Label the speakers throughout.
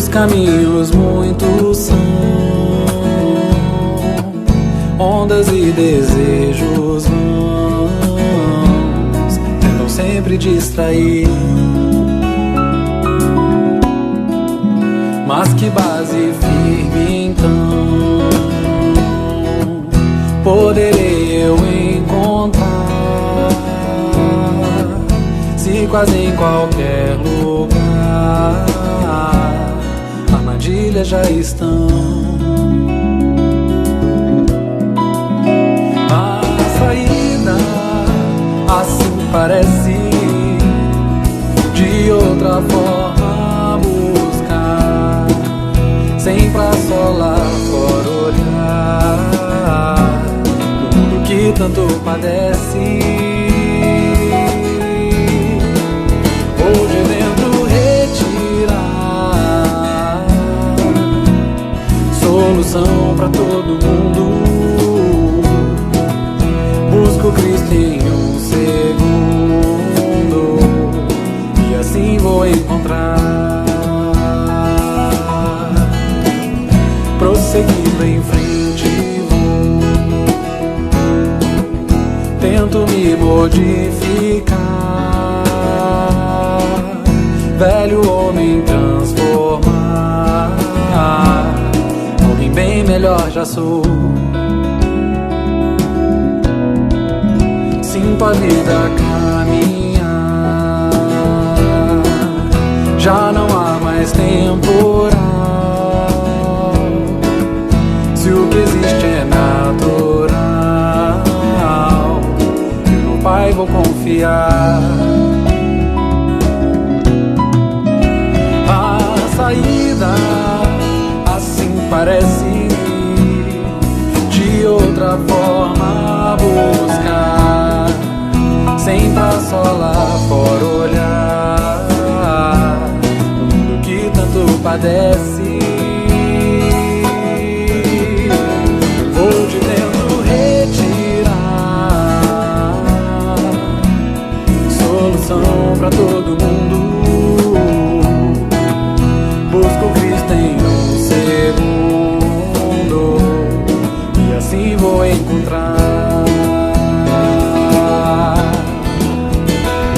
Speaker 1: Caminhos muitos são, ondas e desejos vãos tentam sempre distrair. Mas que base firme então poderei eu encontrar, se quase em qualquer lugar armadilhas já estão. A saída assim parece, de outra forma buscar, sem pra só lá fora olhar o mundo que tanto padece. Ou de dentro retirar solução pra todo mundo. Busco Cristo em um segundo e assim vou encontrar. Prosseguindo em frente vou, tento me modificar, velho homem transformar, homem bem melhor já sou. Sinto a vida caminhar, já não há mais temporal. Se o que existe é natural, eu no Pai vou confiar. A saída assim parece, de outra forma buscar, sem pra só lá fora olhar o mundo que tanto padece. Vou de dentro retirar solução pra todo mundo. Busco Cristo em um segundo e assim vou encontrar.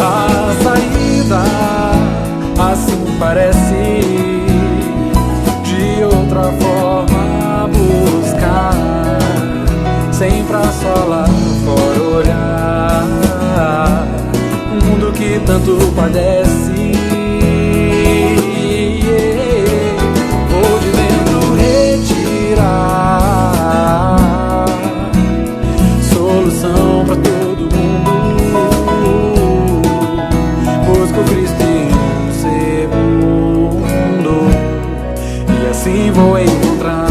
Speaker 1: A saída assim parece, de outra forma buscar, sem pra só lá fora olhar o mundo que tanto padece. Vou de dentro retirar solução pra todo mundo. Busco Cristo em um segundo e assim vou encontrar.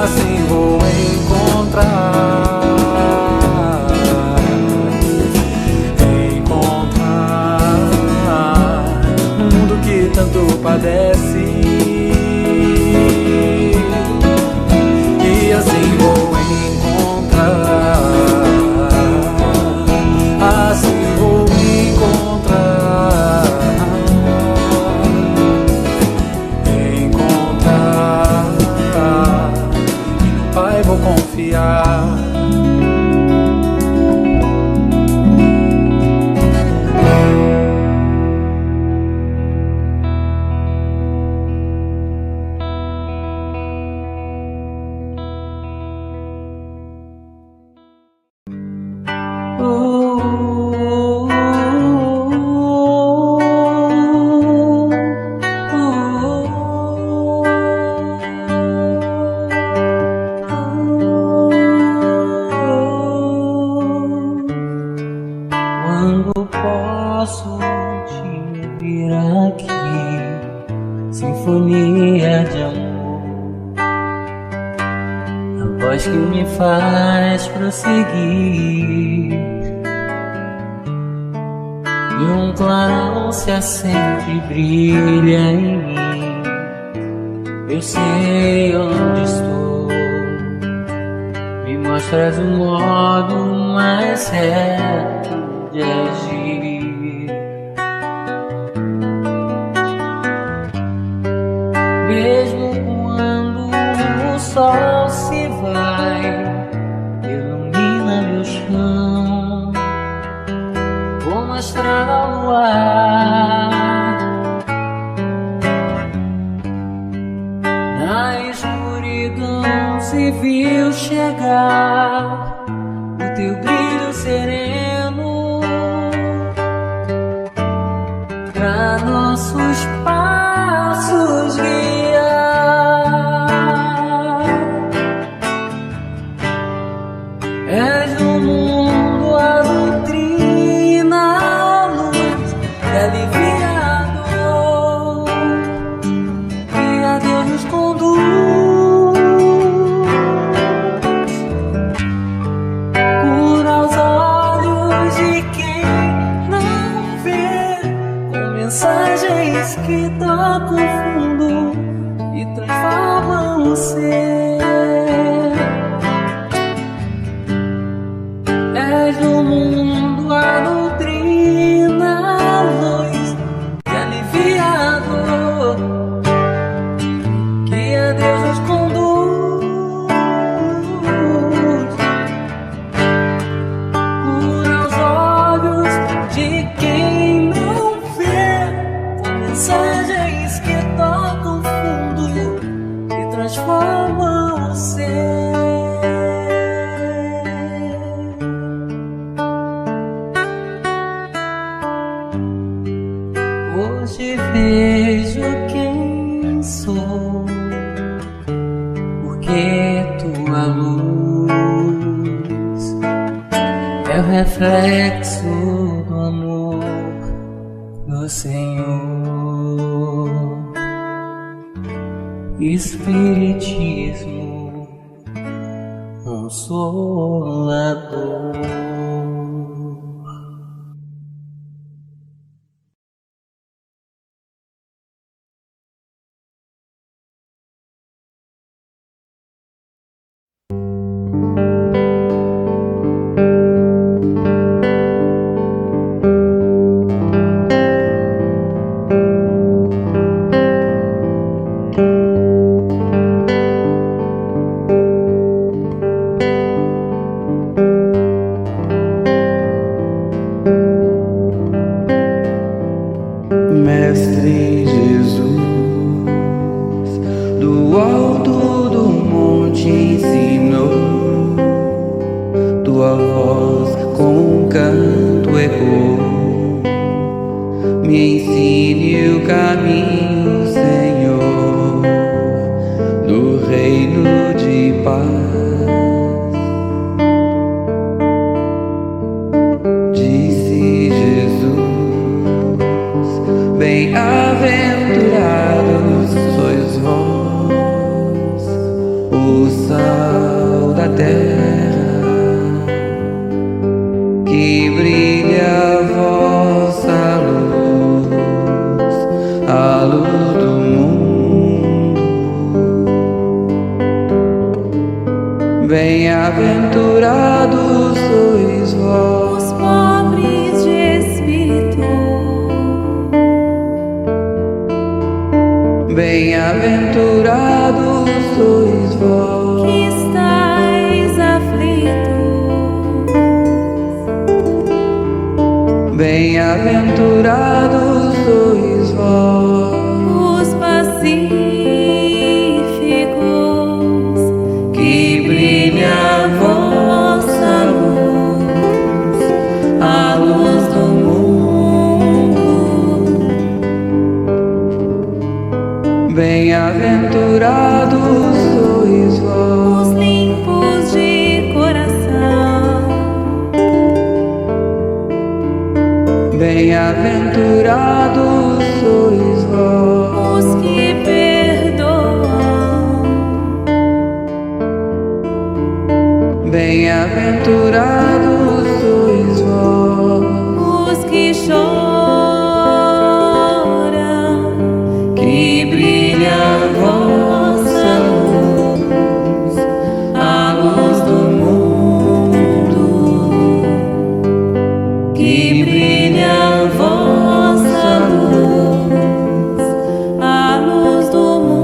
Speaker 1: Assim vou encontrar.
Speaker 2: Quando posso te ouvir aqui, sinfonia de amor, a voz que me faz prosseguir, e um clarão se acende e brilha em mim. Eu sei onde estou, me mostras o modo mais certo de agir. Mesmo quando o sol se vai, ilumina meu chão como a estrada ao luar. Na escuridão se viu chegar o teu brilho sereno pra nossos passos guiar. És no mundo a doutrina, a luz que alivia a dor, que a Deus nos conduz. Cura os olhos de quem não vê, com mensagens que tocam fundo e transformam o ser. És no mundo a doutrina, a luz que alivia a dor, que a Deus nos conduz. Cura os olhos de quem não vê, com mensagens que tocam fundo e transformam o ser. Hoje vejo quem sou, porque tua luz é o reflexo do amor do Senhor. Espiritismo consolador.
Speaker 3: Mestre Jesus, do alto do monte ensinou, tua voz com um canto ecoou. Me ensine o caminho, Senhor, do reino de paz. Disse Jesus: bem-aventurados sois vós, o sal da terra, que brilha a vossa luz, a luz do mundo. Bem-aventurados sois vós,
Speaker 4: os pobres de espírito.
Speaker 3: Bem-aventurados sois vós,
Speaker 4: Que estáis aflitos.
Speaker 3: Bem-aventurados sois vós,
Speaker 4: os pacíficos,
Speaker 3: que brilha a vossa luz, a luz do mundo. Bem-aventurados sois vós,
Speaker 4: os limpos de coração,
Speaker 3: bem-aventurados sois vós,
Speaker 4: os que perdoam,
Speaker 3: bem-aventurados sois vós,
Speaker 4: os que choram,
Speaker 3: que brilha a vossa luz, a luz do mundo, que brilha a vossa luz,
Speaker 4: a luz do mundo.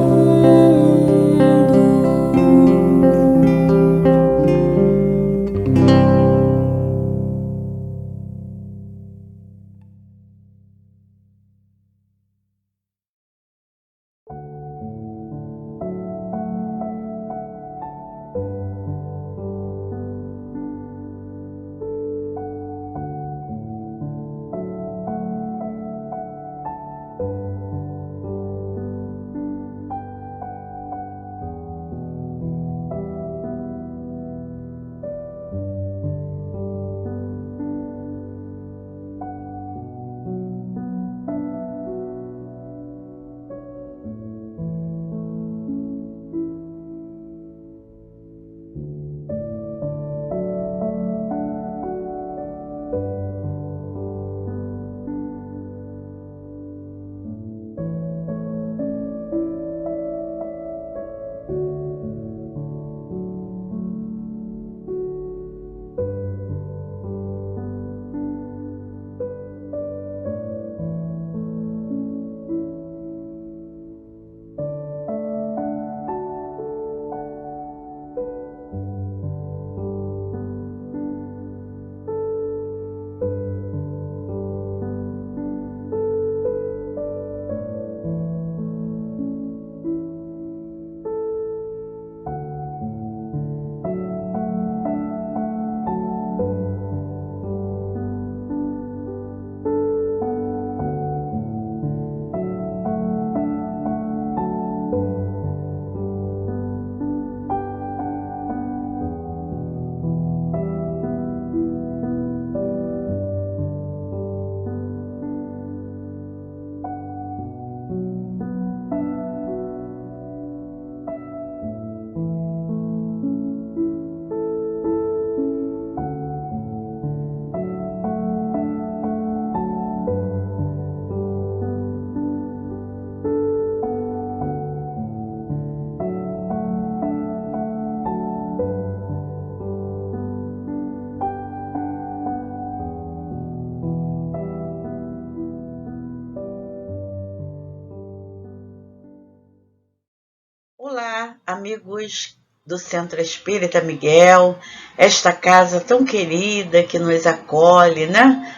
Speaker 5: Olá, amigos do Centro Espírita Miguel, esta casa tão querida que nos acolhe, né?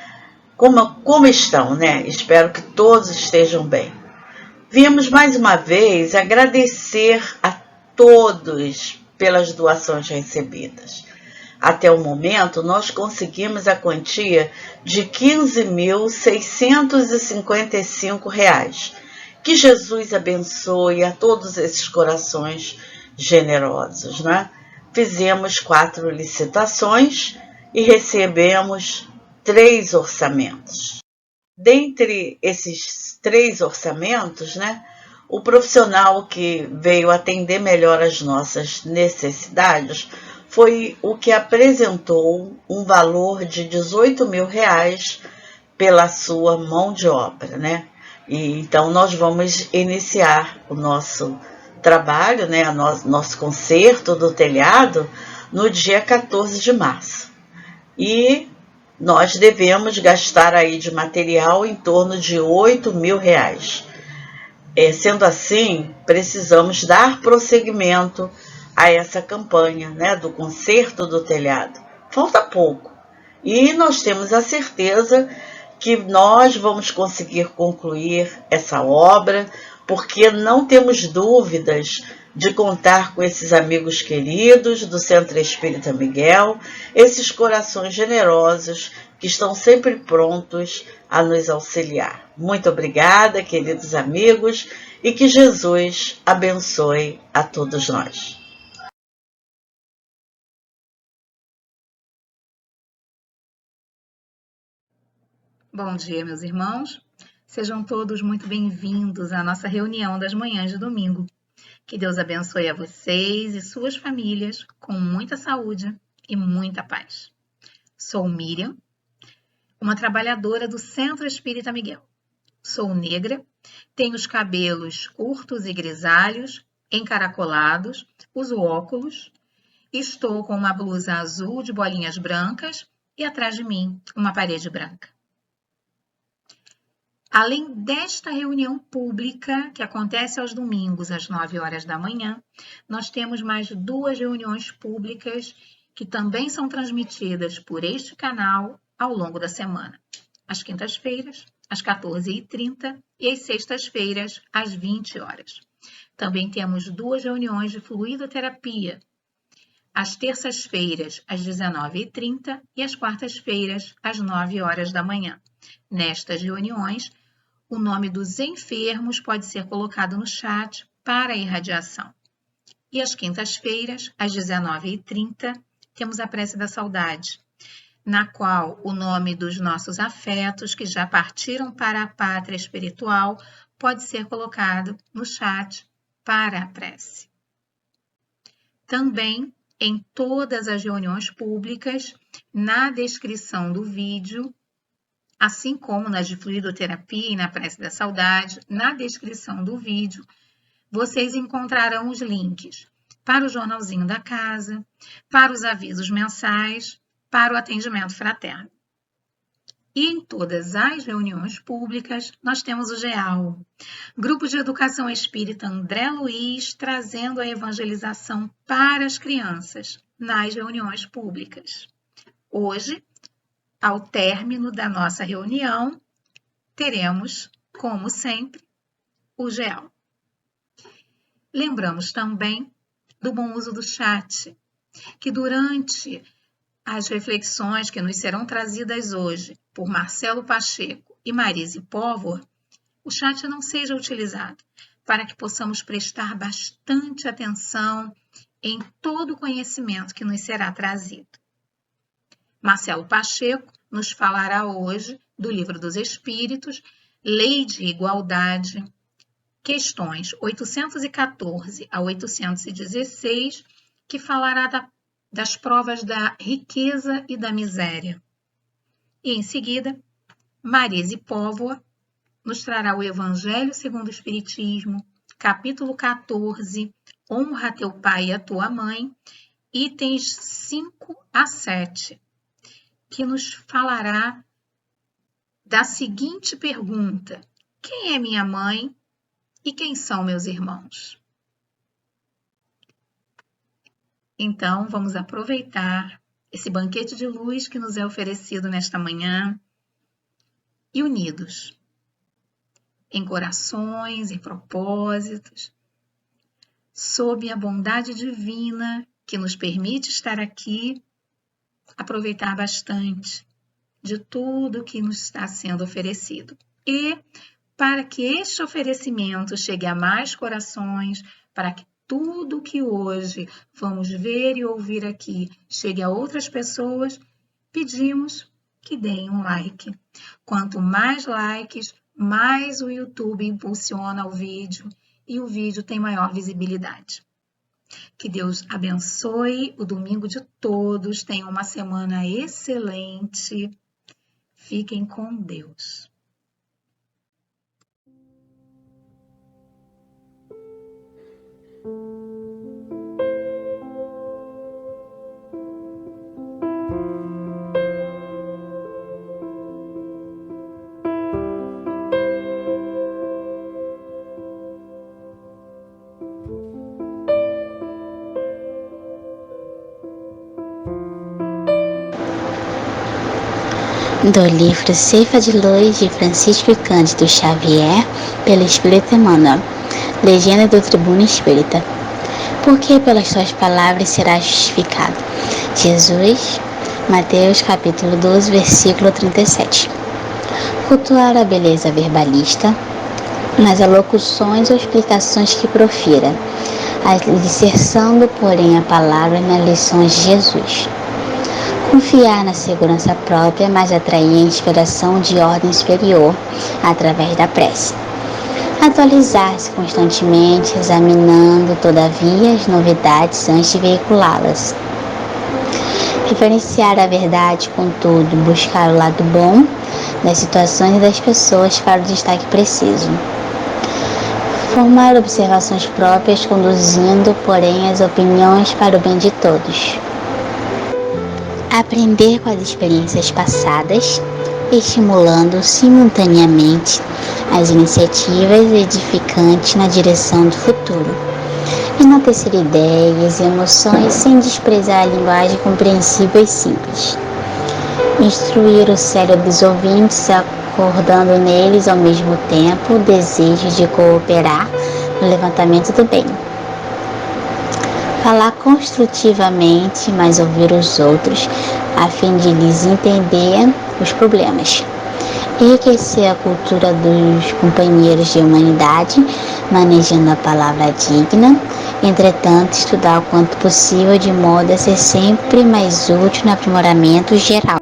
Speaker 5: Como estão, né? Espero que todos estejam bem. Viemos mais uma vez agradecer a todos pelas doações recebidas. Até o momento, nós conseguimos a quantia de R$ 15.655. Que Jesus abençoe a todos esses corações generosos, né? Fizemos 4 licitações e recebemos 3 orçamentos. Dentre esses 3 orçamentos, né, o profissional que veio atender melhor as nossas necessidades foi o que apresentou um valor de R$ 18.000 pela sua mão de obra, né? E então nós vamos iniciar o nosso trabalho, né, nosso conserto do telhado no dia 14 de março. E nós devemos gastar aí de material em torno de R$ 8.000. Sendo assim, precisamos dar prosseguimento a essa campanha, né, do conserto do telhado. Falta pouco. E nós temos a certeza que nós vamos conseguir concluir essa obra, porque não temos dúvidas de contar com esses amigos queridos do Centro Espírita Miguel, esses corações generosos que estão sempre prontos a nos auxiliar. Muito obrigada, queridos amigos, e que Jesus abençoe a todos nós.
Speaker 6: Bom dia, meus irmãos. Sejam todos muito bem-vindos à nossa reunião das manhãs de domingo. Que Deus abençoe a vocês e suas famílias com muita saúde e muita paz. Sou Miriam, uma trabalhadora do Centro Espírita Miguel. Sou negra, tenho os cabelos curtos e grisalhos, encaracolados, uso óculos, estou com uma blusa azul de bolinhas brancas e atrás de mim uma parede branca. Além desta reunião pública, que acontece aos domingos às 9 horas da manhã, nós temos mais 2 reuniões públicas que também são transmitidas por este canal ao longo da semana. Às quintas-feiras, às 14h30 e às sextas-feiras, às 20 horas. Também temos 2 reuniões de fluidoterapia, às terças-feiras, às 19h30 e às quartas-feiras, às 9 horas da manhã. Nestas reuniões, o nome dos enfermos pode ser colocado no chat para a irradiação. E às quintas-feiras, às 19h30, temos a prece da saudade, na qual o nome dos nossos afetos que já partiram para a pátria espiritual pode ser colocado no chat para a prece. Também, em todas as reuniões públicas, na descrição do vídeo, assim como nas de fluidoterapia e na prece da saudade, na descrição do vídeo, vocês encontrarão os links para o jornalzinho da casa, para os avisos mensais, para o atendimento fraterno. E em todas as reuniões públicas, nós temos o GEAL, Grupo de Educação Espírita André Luiz, trazendo a evangelização para as crianças nas reuniões públicas. Hoje, ao término da nossa reunião, teremos, como sempre, o GEAL. Lembramos também do bom uso do chat, que durante as reflexões que nos serão trazidas hoje por Marcelo Pacheco e Marise Póvoa, o chat não seja utilizado, para que possamos prestar bastante atenção em todo o conhecimento que nos será trazido. Marcelo Pacheco nos falará hoje do Livro dos Espíritos, Lei de Igualdade, questões 814 a 816, que falará das provas da riqueza e da miséria. E em seguida, Marise Póvoa nos trará o Evangelho segundo o Espiritismo, capítulo 14, Honra teu pai e a tua mãe, itens 5 a 7. Que nos falará da seguinte pergunta: quem é minha mãe e quem são meus irmãos? Então, vamos aproveitar esse banquete de luz que nos é oferecido nesta manhã e unidos em corações, em propósitos, sob a bondade divina que nos permite estar aqui, aproveitar bastante de tudo que nos está sendo oferecido. E para que este oferecimento chegue a mais corações, para que tudo que hoje vamos ver e ouvir aqui chegue a outras pessoas, pedimos que deem um like. Quanto mais likes, mais o YouTube impulsiona o vídeo e o vídeo tem maior visibilidade. Que Deus abençoe o domingo de todos, tenham uma semana excelente. Fiquem com Deus.
Speaker 7: do livro Ceifa de Luz de Francisco Cândido Xavier, pelo Espírito Emmanuel, legenda do Tribuno Espírita. Porque pelas tuas palavras serás justificado. Jesus, Mateus capítulo 12, versículo 37. Cultuar a beleza verbalista nas alocuções ou explicações que profira, alicerçando, porém, a palavra nas lições de Jesus. Confiar na segurança própria, mas atrair a inspiração de ordem superior através da prece. Atualizar-se constantemente, examinando, todavia, as novidades antes de veiculá-las. Referenciar a verdade, contudo, buscar o lado bom das situações e das pessoas para o destaque preciso. Formar observações próprias, conduzindo, porém, as opiniões para o bem de todos. Aprender com as experiências passadas, estimulando simultaneamente as iniciativas edificantes na direção do futuro. Enaltecer ideias e emoções sem desprezar a linguagem compreensível e simples. Instruir o cérebro dos ouvintes, acordando neles ao mesmo tempo o desejo de cooperar no levantamento do bem. Falar construtivamente, mas ouvir os outros, a fim de lhes entender os problemas. Enriquecer a cultura dos companheiros de humanidade, manejando a palavra digna. Entretanto, estudar o quanto possível de modo a ser sempre mais útil no aprimoramento geral.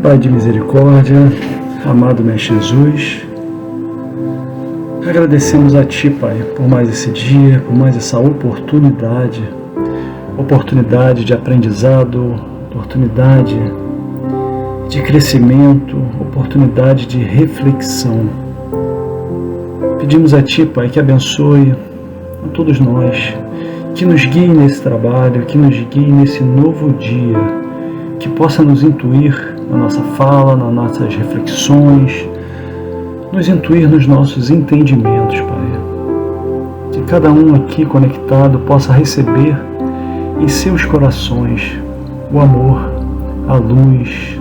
Speaker 8: Pai de misericórdia, amado Mestre Jesus, agradecemos a Ti, Pai, por mais esse dia, por mais essa oportunidade de aprendizado, oportunidade de crescimento, oportunidade de reflexão. Pedimos a Ti, Pai, que abençoe a todos nós, que nos guie nesse trabalho, que nos guie nesse novo dia, que possa nos intuir na nossa fala, nas nossas reflexões, nos intuir nos nossos entendimentos, Pai. Que cada um aqui conectado possa receber em seus corações o amor, a luz,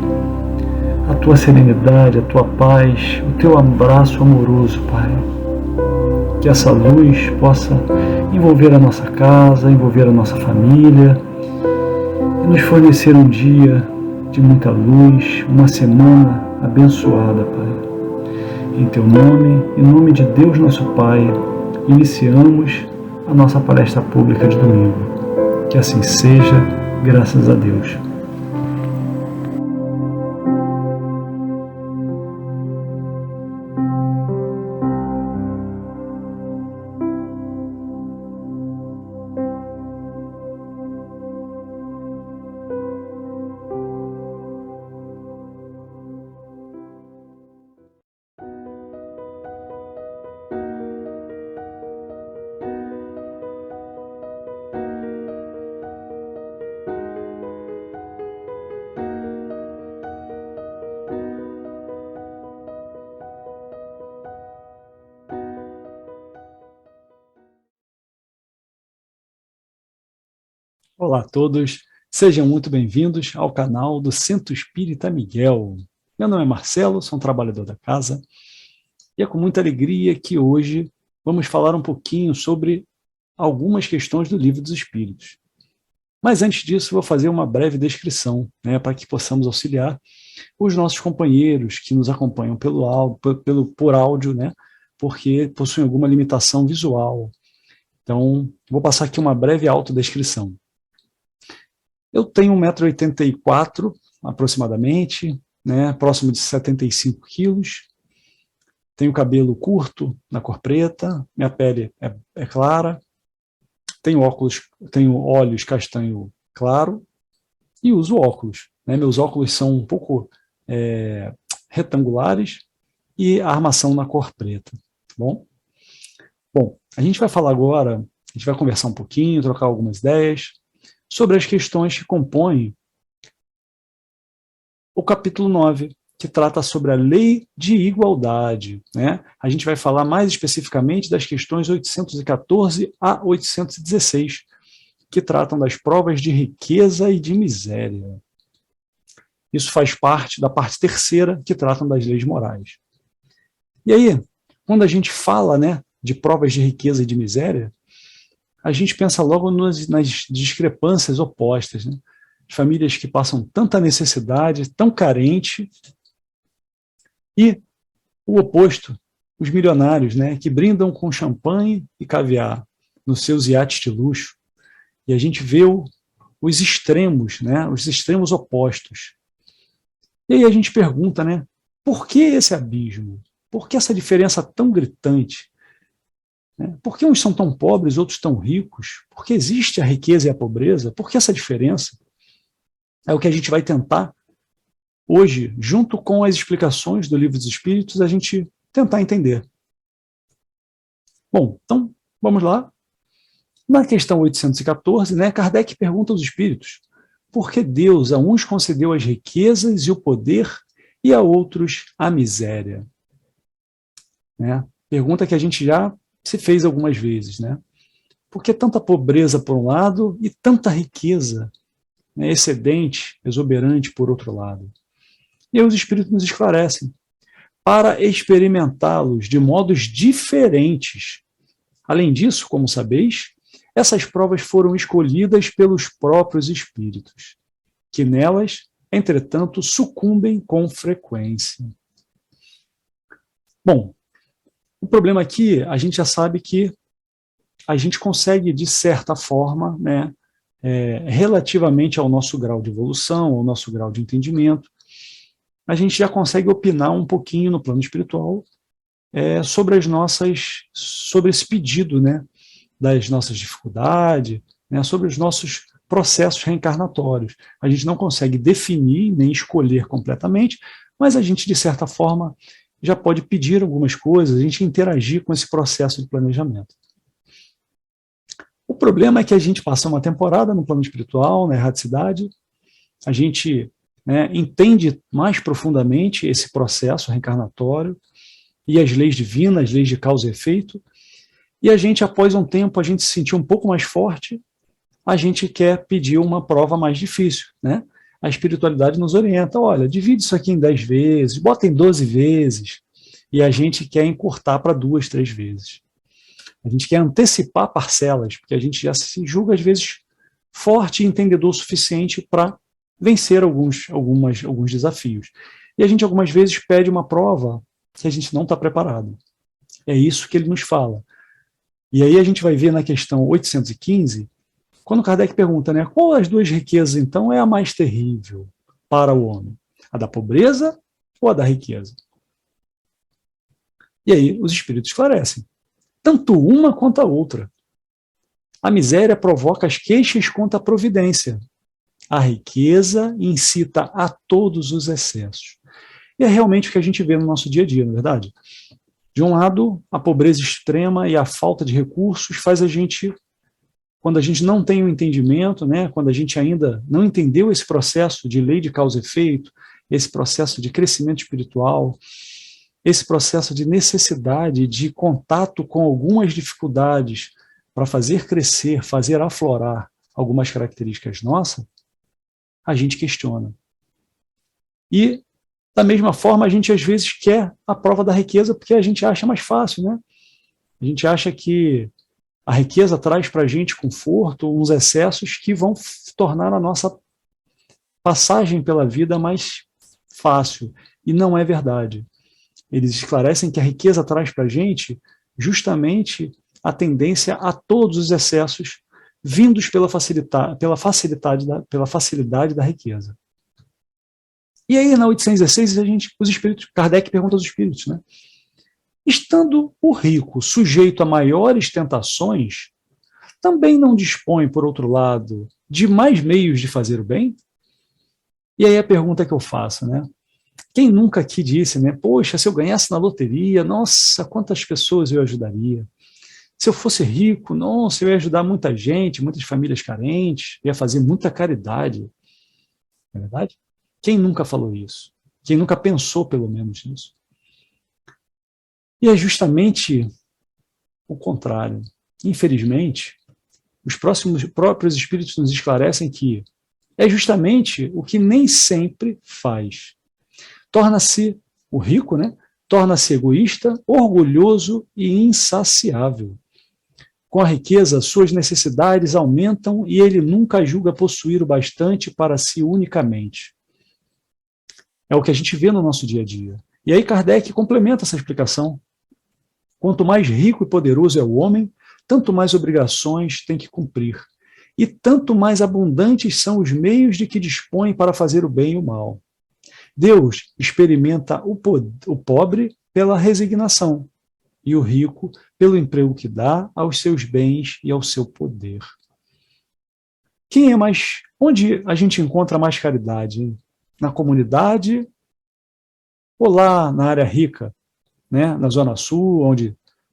Speaker 8: a Tua serenidade, a Tua paz, o Teu abraço amoroso, Pai. Que essa luz possa envolver a nossa casa, envolver a nossa família e nos fornecer um dia de muita luz, uma semana abençoada, Pai. Em Teu nome, em nome de Deus nosso Pai, iniciamos a nossa palestra pública de domingo. Que assim seja, graças a Deus.
Speaker 9: Olá a todos, sejam muito bem-vindos ao canal do Centro Espírita Miguel. Meu nome é Marcelo, sou um trabalhador da casa e é com muita alegria que hoje vamos falar um pouquinho sobre algumas questões do Livro dos Espíritos. Mas antes disso, vou fazer uma breve descrição, para que possamos auxiliar os nossos companheiros que nos acompanham por áudio, porque possuem alguma limitação visual. Então, vou passar aqui uma breve autodescrição. Eu tenho 1,84 m aproximadamente, né, próximo de 75 quilos. Tenho cabelo curto, na cor preta, minha pele é clara, tenho olhos castanho claro e uso óculos. Né? Meus óculos são um pouco retangulares e a armação na cor preta. Tá bom? Bom, a gente vai falar agora, a gente vai conversar um pouquinho, trocar algumas ideias sobre as questões que compõem o capítulo 9, que trata sobre a lei de igualdade. Né? A gente vai falar mais especificamente das questões 814 a 816, que tratam das provas de riqueza e de miséria. Isso faz parte da parte terceira, que tratam das leis morais. E aí, quando a gente fala, né, de provas de riqueza e de miséria, a gente pensa logo nas discrepâncias opostas, né? Famílias que passam tanta necessidade, tão carente, e o oposto, os milionários, né, que brindam com champanhe e caviar nos seus iates de luxo. E a gente vê os extremos, né, os extremos opostos. E aí a gente pergunta, né, por que esse abismo? Por que essa diferença tão gritante? Por que uns são tão pobres, outros tão ricos? Por que existe a riqueza e a pobreza? Por que essa diferença? É o que a gente vai tentar hoje, junto com as explicações do Livro dos Espíritos, a gente tentar entender. Bom, então, vamos lá. Na questão 814, né, Kardec pergunta aos espíritos por que Deus a uns concedeu as riquezas e o poder e a outros a miséria. Né? Pergunta que a gente já se fez algumas vezes. Né? Por que tanta pobreza por um lado e tanta riqueza, né, excedente, exuberante por outro lado? E aí os espíritos nos esclarecem, para experimentá-los de modos diferentes. Além disso, como sabeis, essas provas foram escolhidas pelos próprios espíritos, que nelas, entretanto, sucumbem com frequência. Bom, o problema aqui, a gente já sabe que a gente consegue, de certa forma, né, relativamente ao nosso grau de evolução, ao nosso grau de entendimento, a gente já consegue opinar um pouquinho no plano espiritual sobre esse pedido, né, das nossas dificuldades, né, sobre os nossos processos reencarnatórios. A gente não consegue definir nem escolher completamente, mas a gente, de certa forma, já pode pedir algumas coisas, a gente interagir com esse processo de planejamento. O problema é que a gente passa uma temporada no plano espiritual, na erraticidade, a gente, né, entende mais profundamente esse processo reencarnatório e as leis divinas, as leis de causa e efeito, e a gente, após um tempo, a gente se sentir um pouco mais forte, a gente quer pedir uma prova mais difícil, né? A espiritualidade nos orienta, olha, divide isso aqui em 10 vezes, bota em 12 vezes, e a gente quer encurtar para 2, 3 vezes. A gente quer antecipar parcelas, porque a gente já se julga, às vezes, forte e entendedor o suficiente para vencer alguns desafios. E a gente, algumas vezes, pede uma prova que a gente não está preparado. É isso que ele nos fala. E aí a gente vai ver na questão 815, quando Kardec pergunta, né, qual das duas riquezas, então, é a mais terrível para o homem? A da pobreza ou a da riqueza? E aí os espíritos esclarecem. Tanto uma quanto a outra. A miséria provoca as queixas contra a providência. A riqueza incita a todos os excessos. E é realmente o que a gente vê no nosso dia a dia, não é verdade? De um lado, a pobreza extrema e a falta de recursos faz a gente, quando a gente não tem o entendimento, né, quando a gente ainda não entendeu esse processo de lei de causa e efeito, esse processo de crescimento espiritual, esse processo de necessidade de contato com algumas dificuldades para fazer crescer, fazer aflorar algumas características nossas, a gente questiona. E, da mesma forma, a gente às vezes quer a prova da riqueza porque a gente acha mais fácil, né? A gente acha que a riqueza traz para a gente conforto, uns excessos que vão tornar a nossa passagem pela vida mais fácil. E não é verdade. Eles esclarecem que a riqueza traz para a gente justamente a tendência a todos os excessos vindos pela facilidade da riqueza. E aí, na 816, Kardec pergunta aos espíritos, né? Estando o rico sujeito a maiores tentações, também não dispõe, por outro lado, de mais meios de fazer o bem? E aí a pergunta que eu faço, né? Quem nunca aqui disse, né? Poxa, se eu ganhasse na loteria, nossa, quantas pessoas eu ajudaria. Se eu fosse rico, nossa, eu ia ajudar muita gente, muitas famílias carentes, ia fazer muita caridade. Não é verdade? Quem nunca falou isso? Quem nunca pensou, pelo menos, nisso? E é justamente o contrário. Infelizmente, os próprios espíritos nos esclarecem que é justamente o que nem sempre faz. Torna-se o rico, né? Torna-se egoísta, orgulhoso e insaciável. Com a riqueza, suas necessidades aumentam e ele nunca julga possuir o bastante para si unicamente. É o que a gente vê no nosso dia a dia. E aí Kardec complementa essa explicação. Quanto mais rico e poderoso é o homem, tanto mais obrigações tem que cumprir. E tanto mais abundantes são os meios de que dispõe para fazer o bem e o mal. Deus experimenta o pobre pela resignação e o rico pelo emprego que dá aos seus bens e ao seu poder. Quem é mais? Onde a gente encontra mais caridade? Hein? Na comunidade ou lá na área rica, né? Na Zona Sul,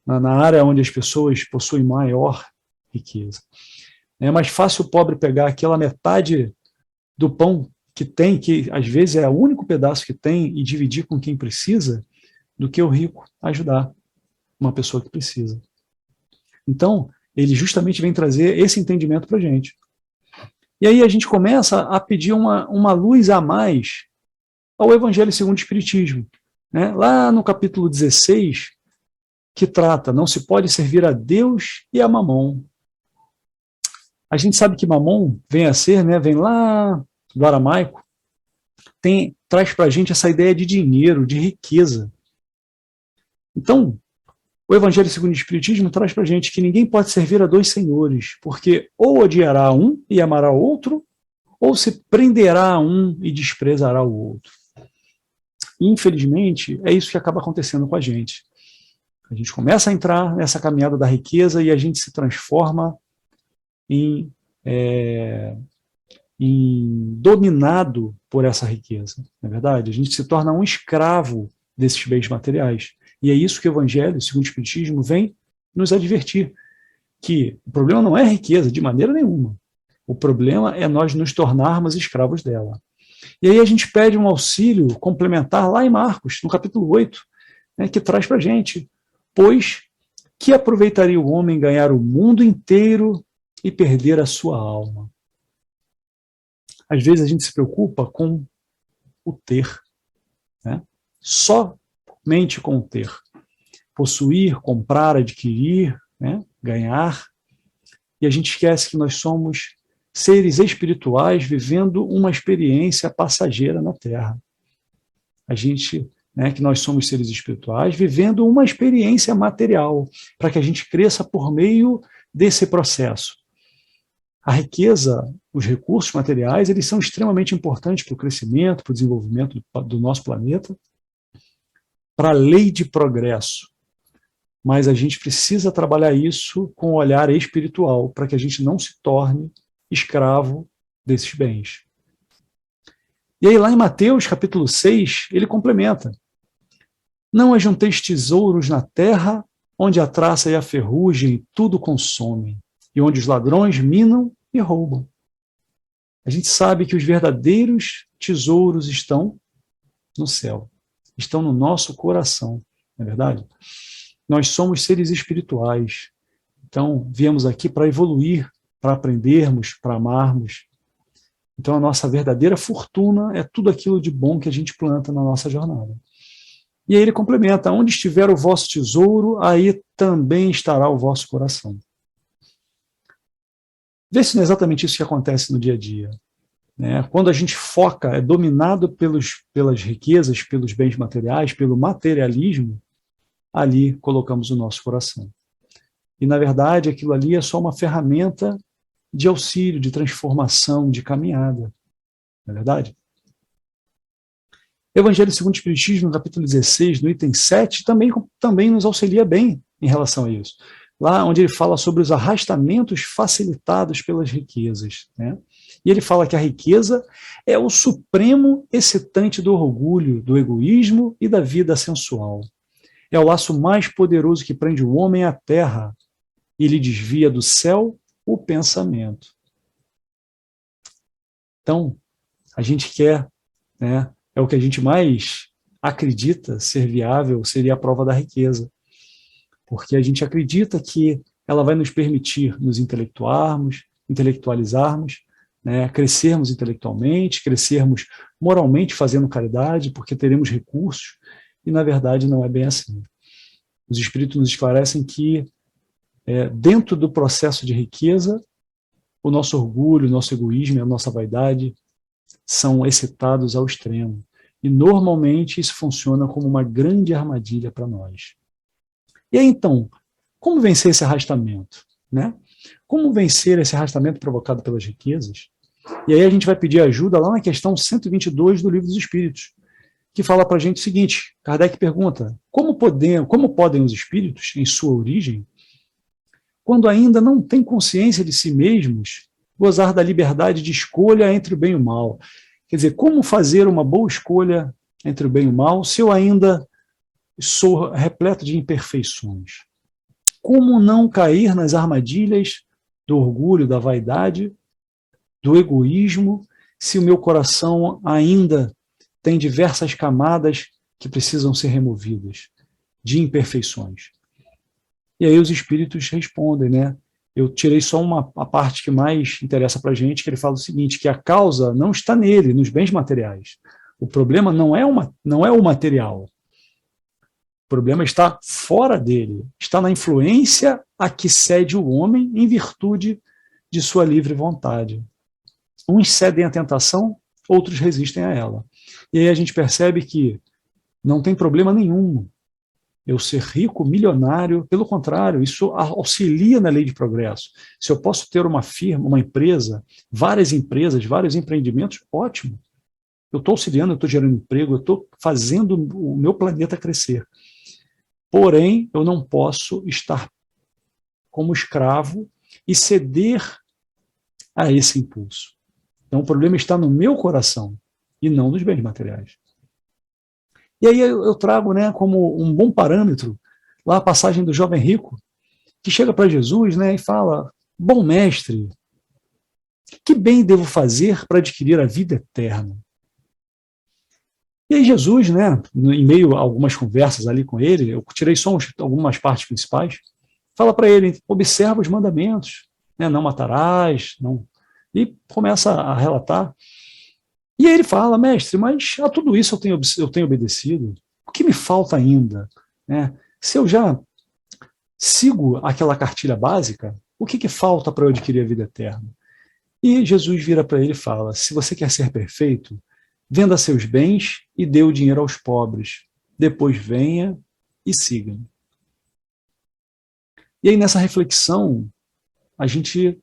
Speaker 9: na área onde as pessoas possuem maior riqueza? É mais fácil o pobre pegar aquela metade do pão que tem, que às vezes é o único pedaço que tem, e dividir com quem precisa, do que o rico ajudar uma pessoa que precisa. Então, ele justamente vem trazer esse entendimento para a gente. E aí a gente começa a pedir uma luz a mais ao Evangelho segundo o Espiritismo. Né? Lá no capítulo 16, que trata, não se pode servir a Deus e a Mamon. A gente sabe que Mamon vem a ser, né, vem lá do aramaico, traz para a gente essa ideia de dinheiro, de riqueza. Então, o Evangelho segundo o Espiritismo traz para a gente que ninguém pode servir a dois senhores, porque ou odiará um e amará o outro, ou se prenderá a um e desprezará o outro. E, infelizmente, é isso que acaba acontecendo com a gente. A gente começa a entrar nessa caminhada da riqueza e a gente se transforma em dominado por essa riqueza, não é verdade? A gente se torna um escravo desses bens materiais. E é isso que o Evangelho, segundo o Espiritismo, vem nos advertir, que o problema não é a riqueza, de maneira nenhuma. O problema é nós nos tornarmos escravos dela. E aí a gente pede um auxílio complementar lá em Marcos, no capítulo 8, né, que traz para a gente, pois que aproveitaria o homem ganhar o mundo inteiro e perder a sua alma? Às vezes a gente se preocupa com o ter, né? Somente com o ter. Possuir, comprar, adquirir, né? Ganhar. E a gente esquece que nós somos seres espirituais vivendo uma experiência passageira na Terra. A gente, né, que nós somos seres espirituais vivendo uma experiência material, para que a gente cresça por meio desse processo. A riqueza, os recursos materiais, eles são extremamente importantes para o crescimento, para o desenvolvimento do nosso planeta, para a lei de progresso. Mas a gente precisa trabalhar isso com o olhar espiritual, para que a gente não se torne escravo desses bens. E aí lá em Mateus, capítulo 6, ele complementa: não ajunteis tesouros na terra, onde a traça e a ferrugem tudo consomem, e onde os ladrões minam e roubam. A gente sabe que os verdadeiros tesouros estão no céu, estão no nosso coração, não é verdade? Nós somos seres espirituais, então viemos aqui para evoluir, para aprendermos, para amarmos. Então a nossa verdadeira fortuna é tudo aquilo de bom que a gente planta na nossa jornada. E aí ele complementa: onde estiver o vosso tesouro, aí também estará o vosso coração. Vê se não é exatamente isso que acontece no dia a dia. Né? Quando a gente foca, é dominado pelas riquezas, pelos bens materiais, pelo materialismo, ali colocamos o nosso coração. E, na verdade, aquilo ali é só uma ferramenta de auxílio, de transformação, de caminhada. Não é verdade? Evangelho segundo o Espiritismo, no capítulo 16, no item 7, também nos auxilia bem em relação a isso. Lá onde ele fala sobre os arrastamentos facilitados pelas riquezas, né? E ele fala que a riqueza é o supremo excitante do orgulho, do egoísmo e da vida sensual. É o laço mais poderoso que prende o homem à terra e lhe desvia do céu o pensamento. Então, a gente quer, né, é o que a gente mais acredita ser viável, seria a prova da riqueza. Porque a gente acredita que ela vai nos permitir nos intelectualizarmos, né, crescermos intelectualmente, crescermos moralmente fazendo caridade, porque teremos recursos, e na verdade não é bem assim. Os Espíritos nos esclarecem que dentro do processo de riqueza, o nosso orgulho, o nosso egoísmo e a nossa vaidade são excitados ao extremo. E normalmente isso funciona como uma grande armadilha para nós. E aí então, como vencer esse arrastamento, né? Como vencer esse arrastamento provocado pelas riquezas? E aí a gente vai pedir ajuda lá na questão 122 do Livro dos Espíritos, que fala para a gente o seguinte: Kardec pergunta, como podem os espíritos, em sua origem, quando ainda não têm consciência de si mesmos, gozar da liberdade de escolha entre o bem e o mal? Quer dizer, como fazer uma boa escolha entre o bem e o mal se eu ainda sou repleto de imperfeições? Como não cair nas armadilhas do orgulho, da vaidade, do egoísmo, se o meu coração ainda tem diversas camadas que precisam ser removidas, de imperfeições? E aí os espíritos respondem, né? Eu tirei só a parte que mais interessa para a gente, que ele fala o seguinte, que a causa não está nele, nos bens materiais. O problema não é o material. O problema está fora dele, está na influência a que cede o homem em virtude de sua livre vontade. Uns cedem à tentação, outros resistem a ela. E aí a gente percebe que não tem problema nenhum eu ser rico, milionário, pelo contrário, isso auxilia na lei de progresso. Se eu posso ter uma firma, uma empresa, vários empreendimentos, ótimo. Eu estou auxiliando, eu estou gerando emprego, eu estou fazendo o meu planeta crescer. Porém, eu não posso estar como escravo e ceder a esse impulso. Então, o problema está no meu coração e não nos bens materiais. E aí eu trago, né, como um bom parâmetro lá a passagem do jovem rico, que chega para Jesus, né, e fala: bom mestre, que bem devo fazer para adquirir a vida eterna? E aí Jesus, né, em meio a algumas conversas ali com ele, eu tirei só algumas partes principais, fala para ele: observa os mandamentos, né, não matarás, não... E começa a relatar. E aí ele fala: mestre, mas a tudo isso eu tenho obedecido, o que me falta ainda? Né? Se eu já sigo aquela cartilha básica, o que falta para eu adquirir a vida eterna? E Jesus vira para ele e fala: se você quer ser perfeito, venda seus bens e dê o dinheiro aos pobres, depois venha e siga-me. E aí nessa reflexão, a gente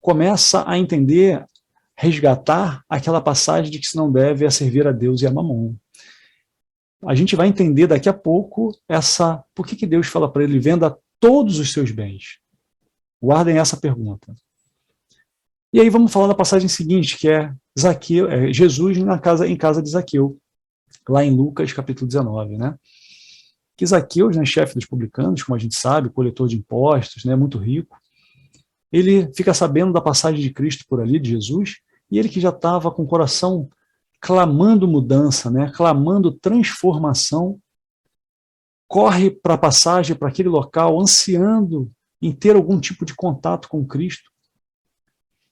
Speaker 9: começa a entender, resgatar aquela passagem de que se não deve a servir a Deus e a Mamon. A gente vai entender daqui a pouco por que Deus fala para ele: venda todos os seus bens. Guardem essa pergunta. E aí vamos falar da passagem seguinte, que é Jesus em casa de Zaqueu, lá em Lucas capítulo 19, né? Que Zaqueu, né, chefe dos publicanos, como a gente sabe, coletor de impostos, né, muito rico, ele fica sabendo da passagem de Cristo por ali, de Jesus, e ele que já estava com o coração clamando mudança, né, clamando transformação, corre para a passagem, para aquele local, ansiando em ter algum tipo de contato com Cristo.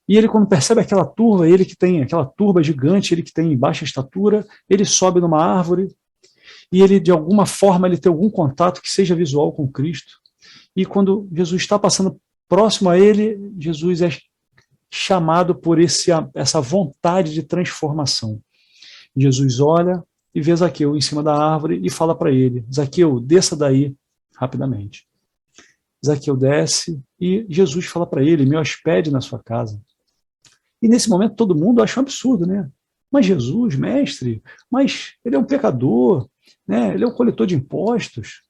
Speaker 9: E ele, quando percebe aquela turba, ele que tem aquela turba gigante, ele que tem baixa estatura, ele sobe numa árvore e ele, de alguma forma, ele tem algum contato que seja visual com Cristo. E quando Jesus está passando próximo a ele, Jesus é chamado por essa vontade de transformação. Jesus olha e vê Zaqueu em cima da árvore e fala para ele: Zaqueu, desça daí rapidamente. Zaqueu desce e Jesus fala para ele, me hospede na sua casa. E nesse momento todo mundo acha um absurdo, né? Mas Jesus, mestre, mas ele é um pecador, né? Ele é um coletor de impostos.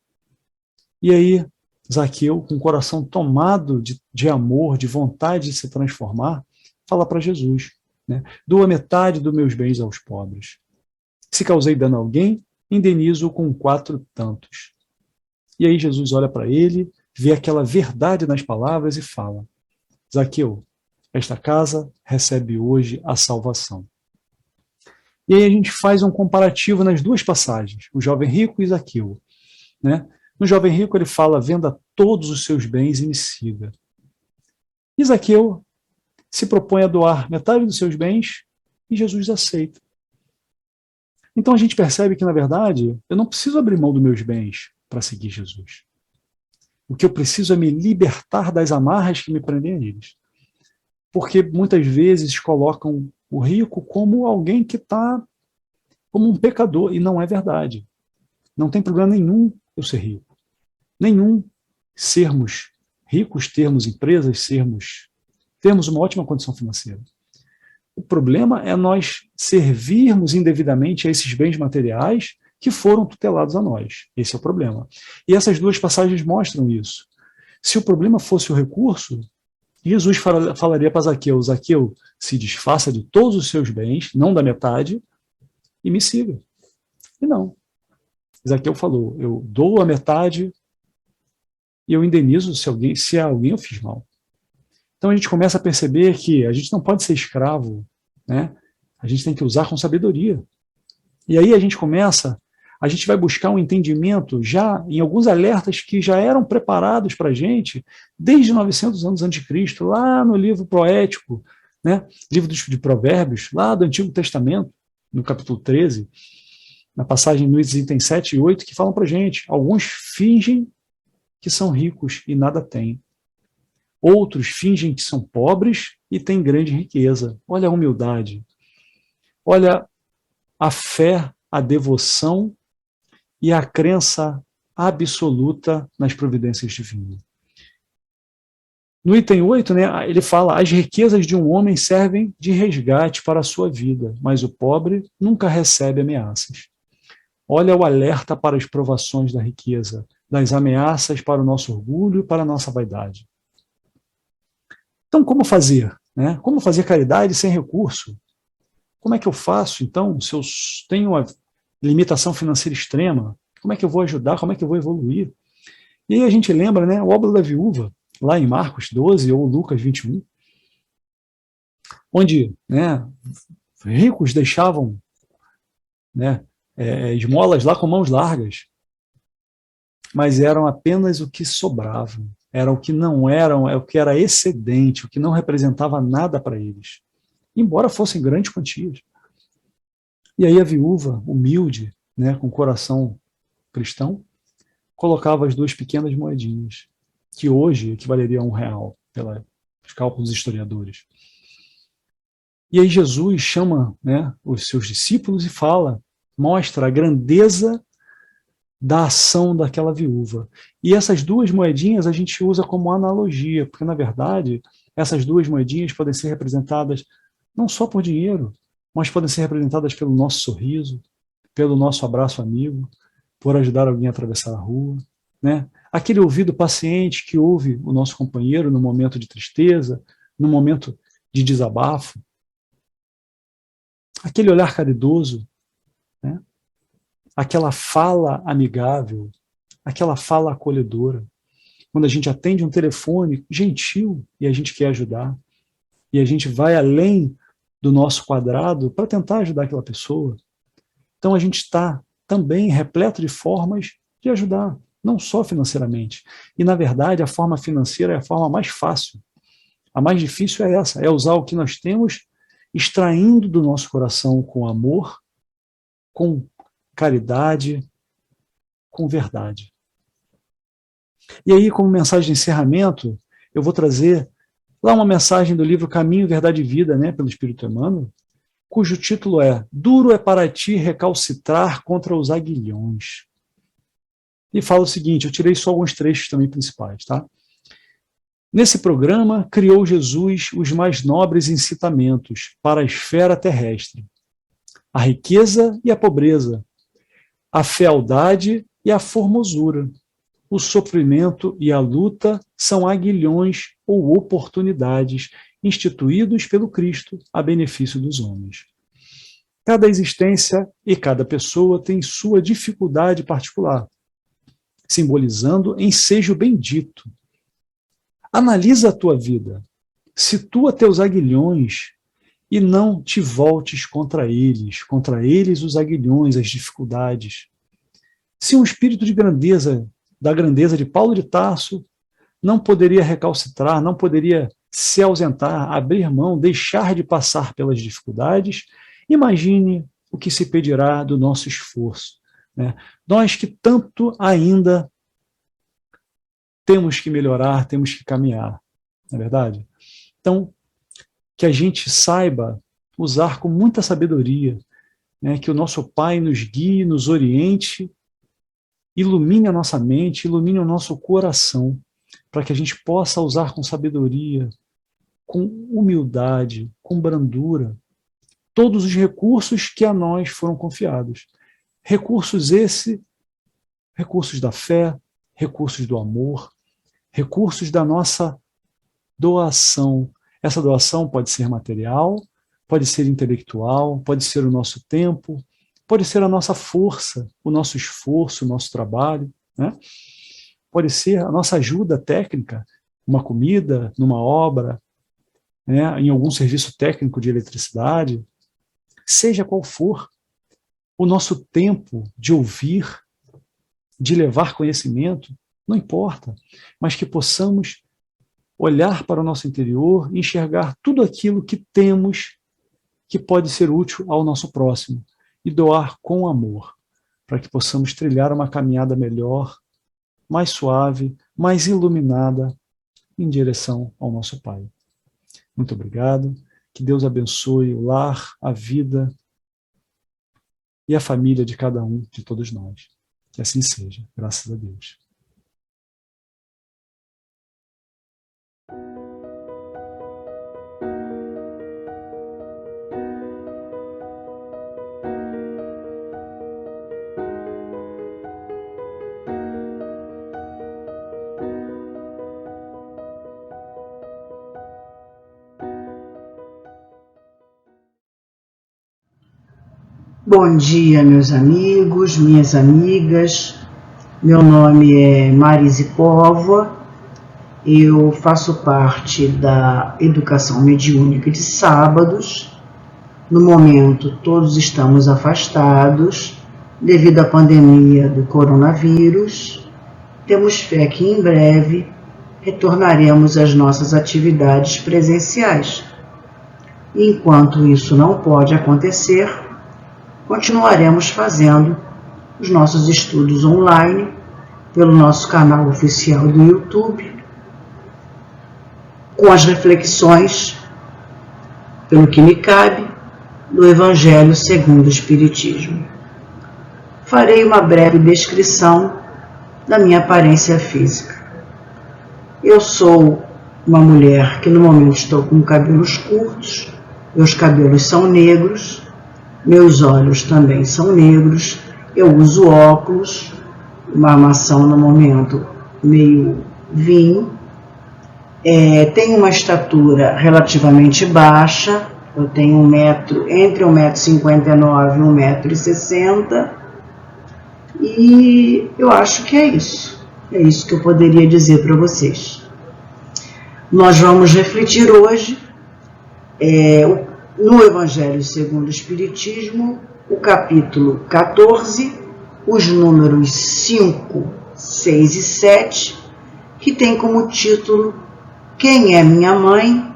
Speaker 9: E aí Zaqueu, com o coração tomado de amor, de vontade de se transformar, fala para Jesus, né? Doa metade dos meus bens aos pobres. Se causei dano a alguém, indenizo com 4 tantos. E aí Jesus olha para ele, vê aquela verdade nas palavras e fala, Zaqueu, esta casa recebe hoje a salvação. E aí a gente faz um comparativo nas duas passagens, o jovem rico e Zaqueu, né? No jovem rico ele fala, venda todos os seus bens e me siga. E Zaqueu se propõe a doar metade dos seus bens e Jesus aceita. Então a gente percebe que, na verdade, eu não preciso abrir mão dos meus bens para seguir Jesus. O que eu preciso é me libertar das amarras que me prendem a eles. Porque muitas vezes colocam o rico como alguém que está como um pecador, e não é verdade. Não tem problema nenhum eu ser rico. Nenhum sermos ricos, termos empresas, termos uma ótima condição financeira. O problema é nós servirmos indevidamente a esses bens materiais que foram tutelados a nós. Esse é o problema. E essas duas passagens mostram isso. Se o problema fosse o recurso, Jesus falaria para Zaqueu, Zaqueu, se desfaça de todos os seus bens, não da metade, e me siga. E não. Zaqueu falou, eu dou a metade e eu indenizo se a alguém eu fiz mal. Então a gente começa a perceber que a gente não pode ser escravo, né? A gente tem que usar com sabedoria. E aí a gente vai buscar um entendimento já em alguns alertas que já eram preparados para a gente desde 900 anos antes de Cristo, lá no livro poético, né? Livro de Provérbios, lá do Antigo Testamento, no capítulo 13, na passagem nos itens 7 e 8, que falam para a gente, alguns fingem que são ricos e nada têm. Outros fingem que são pobres e têm grande riqueza. Olha a humildade. Olha a fé, a devoção e a crença absoluta nas providências divinas. No item 8, né, ele fala, as riquezas de um homem servem de resgate para a sua vida, mas o pobre nunca recebe ameaças. Olha o alerta para as provações da riqueza, das ameaças para o nosso orgulho e para a nossa vaidade. Então, como fazer? Né? Como fazer caridade sem recurso? Como é que eu faço, então, se eu tenho uma limitação financeira extrema? Como é que eu vou ajudar? Como é que eu vou evoluir? E aí a gente lembra, né, a obra da viúva, lá em Marcos 12 ou Lucas 21, onde, né, ricos deixavam, né, esmolas lá com mãos largas, mas eram apenas o que sobrava. Era o que não eram, é o que era excedente, o que não representava nada para eles, embora fossem grandes quantias. E aí a viúva, humilde, né, com coração cristão, colocava as 2 pequenas moedinhas, que hoje equivaleriam a R$1, pelos cálculos dos historiadores. E aí Jesus chama, né, os seus discípulos e mostra a grandeza da ação daquela viúva. E essas 2 moedinhas a gente usa como analogia, porque, na verdade, essas 2 moedinhas podem ser representadas não só por dinheiro, mas podem ser representadas pelo nosso sorriso, pelo nosso abraço amigo, por ajudar alguém a atravessar a rua, né? Aquele ouvido paciente que ouve o nosso companheiro no momento de tristeza, no momento de desabafo, aquele olhar caridoso, né? Aquela fala amigável, aquela fala acolhedora, quando a gente atende um telefone gentil e a gente quer ajudar, e a gente vai além do nosso quadrado para tentar ajudar aquela pessoa. Então a gente está também repleto de formas de ajudar, não só financeiramente. E, na verdade, a forma financeira é a forma mais fácil. A mais difícil é essa, é usar o que nós temos, extraindo do nosso coração com amor, com caridade, com verdade. E aí, como mensagem de encerramento, eu vou trazer lá uma mensagem do livro Caminho, Verdade e Vida, né, pelo Espírito Emmanuel, cujo título é Duro é para ti recalcitrar contra os aguilhões. E fala o seguinte, eu tirei só alguns trechos também principais, tá? Nesse programa, criou Jesus os mais nobres incitamentos para a esfera terrestre: a riqueza e a pobreza, a fealdade e a formosura, o sofrimento e a luta são aguilhões ou oportunidades instituídos pelo Cristo a benefício dos homens. Cada existência e cada pessoa tem sua dificuldade particular, simbolizando ensejo bendito. Analisa a tua vida, situa teus aguilhões e não te voltes contra eles os aguilhões, as dificuldades. Se um espírito de grandeza, da grandeza de Paulo de Tarso, não poderia recalcitrar, não poderia se ausentar, abrir mão, deixar de passar pelas dificuldades, imagine o que se pedirá do nosso esforço, né? Nós que tanto ainda temos que melhorar, temos que caminhar, não é verdade? Então, que a gente saiba usar com muita sabedoria, né? Que o nosso Pai nos guie, nos oriente, ilumine a nossa mente, ilumine o nosso coração, para que a gente possa usar com sabedoria, com humildade, com brandura, todos os recursos que a nós foram confiados. Recursos recursos da fé, recursos do amor, recursos da nossa doação. Essa doação pode ser material, pode ser intelectual, pode ser o nosso tempo, pode ser a nossa força, o nosso esforço, o nosso trabalho, né? Pode ser a nossa ajuda técnica, uma comida, numa obra, né? Em algum serviço técnico de eletricidade, seja qual for, o nosso tempo de ouvir, de levar conhecimento, não importa, mas que possamos olhar para o nosso interior e enxergar tudo aquilo que temos que pode ser útil ao nosso próximo e doar com amor, para que possamos trilhar uma caminhada melhor, mais suave, mais iluminada em direção ao nosso Pai. Muito obrigado, que Deus abençoe o lar, a vida e a família de cada um, de todos nós. Que assim seja, graças a Deus.
Speaker 10: Bom dia, meus amigos, minhas amigas. Meu nome é Marise Póvoa. Eu faço parte da Educação Mediúnica de Sábados. No momento, todos estamos afastados devido à pandemia do coronavírus. Temos fé que em breve retornaremos às nossas atividades presenciais. Enquanto isso não pode acontecer, continuaremos fazendo os nossos estudos online pelo nosso canal oficial do YouTube, com as reflexões, pelo que me cabe, do Evangelho segundo o Espiritismo. Farei uma breve descrição da minha aparência física. Eu sou uma mulher que no momento estou com cabelos curtos, meus cabelos são negros, meus olhos também são negros, eu uso óculos, uma armação no momento meio vinho, tenho uma estatura relativamente baixa, eu tenho entre 1,59 m e 1,60 m, e eu acho que é isso que eu poderia dizer para vocês. Nós vamos refletir hoje no Evangelho segundo o Espiritismo, o capítulo 14, os números 5, 6 e 7, que tem como título Quem é minha mãe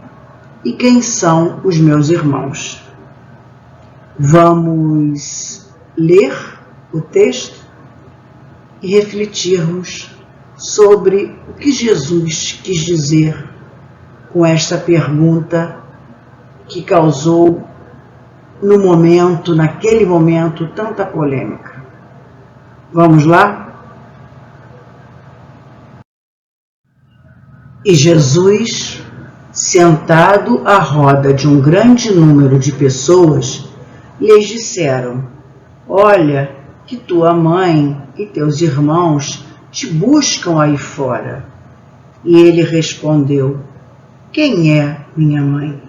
Speaker 10: e quem são os meus irmãos. Vamos ler o texto e refletirmos sobre o que Jesus quis dizer com esta pergunta que causou naquele momento, tanta polêmica. Vamos lá? E Jesus, sentado à roda de um grande número de pessoas, lhes disseram: olha, que tua mãe e teus irmãos te buscam aí fora. E ele respondeu: quem é minha mãe?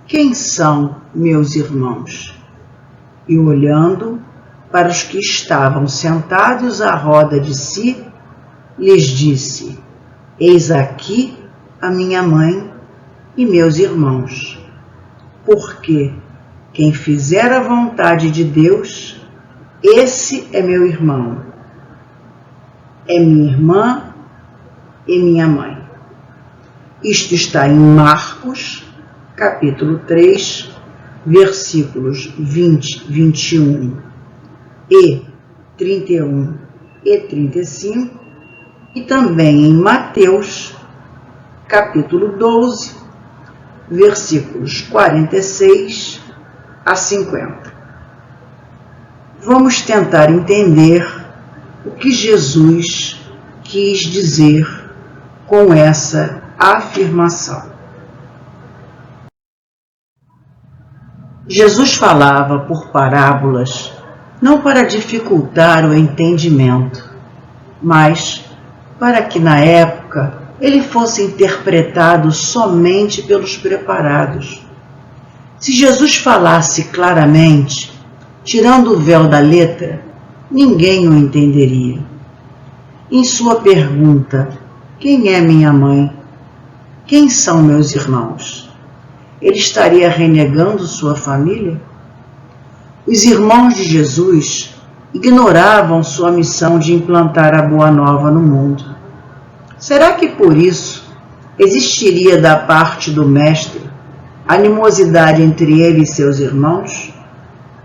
Speaker 10: Quem são meus irmãos? E olhando para os que estavam sentados à roda de si, lhes disse: eis aqui a minha mãe e meus irmãos. Porque quem fizer a vontade de Deus, esse é meu irmão, é minha irmã e minha mãe. Isto está em Marcos, capítulo 3, versículos 20, 21 e 31 e 35, e também em Mateus, capítulo 12, versículos 46 a 50. Vamos tentar entender o que Jesus quis dizer com essa afirmação. Jesus falava por parábolas não para dificultar o entendimento, mas para que na época ele fosse interpretado somente pelos preparados. Se Jesus falasse claramente, tirando o véu da letra, ninguém o entenderia. Em sua pergunta: quem é minha mãe? Quem são meus irmãos? Ele estaria renegando sua família? Os irmãos de Jesus ignoravam sua missão de implantar a Boa Nova no mundo. Será que por isso existiria da parte do Mestre animosidade entre ele e seus irmãos,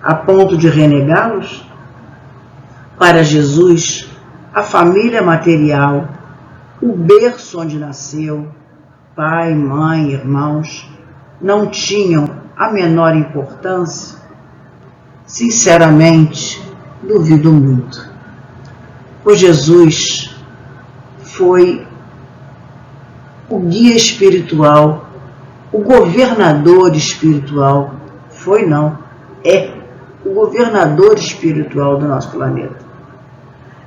Speaker 10: a ponto de renegá-los? Para Jesus, a família material, o berço onde nasceu, pai, mãe, irmãos, não tinham a menor importância? Sinceramente, duvido muito. Pois Jesus foi o guia espiritual, o governador espiritual. Foi não, é o governador espiritual do nosso planeta.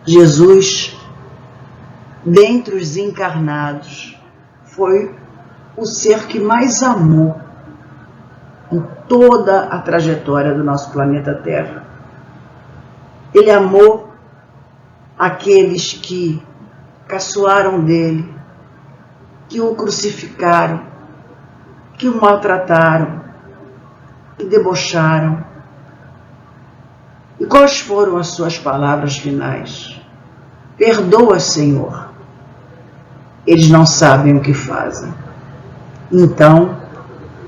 Speaker 10: Jesus, dentre os encarnados, foi o ser que mais amou em toda a trajetória do nosso planeta Terra. Ele amou aqueles que caçoaram dele, que o crucificaram, que o maltrataram, que debocharam. E quais foram as suas palavras finais? Perdoa, Senhor. Eles não sabem o que fazem. Então,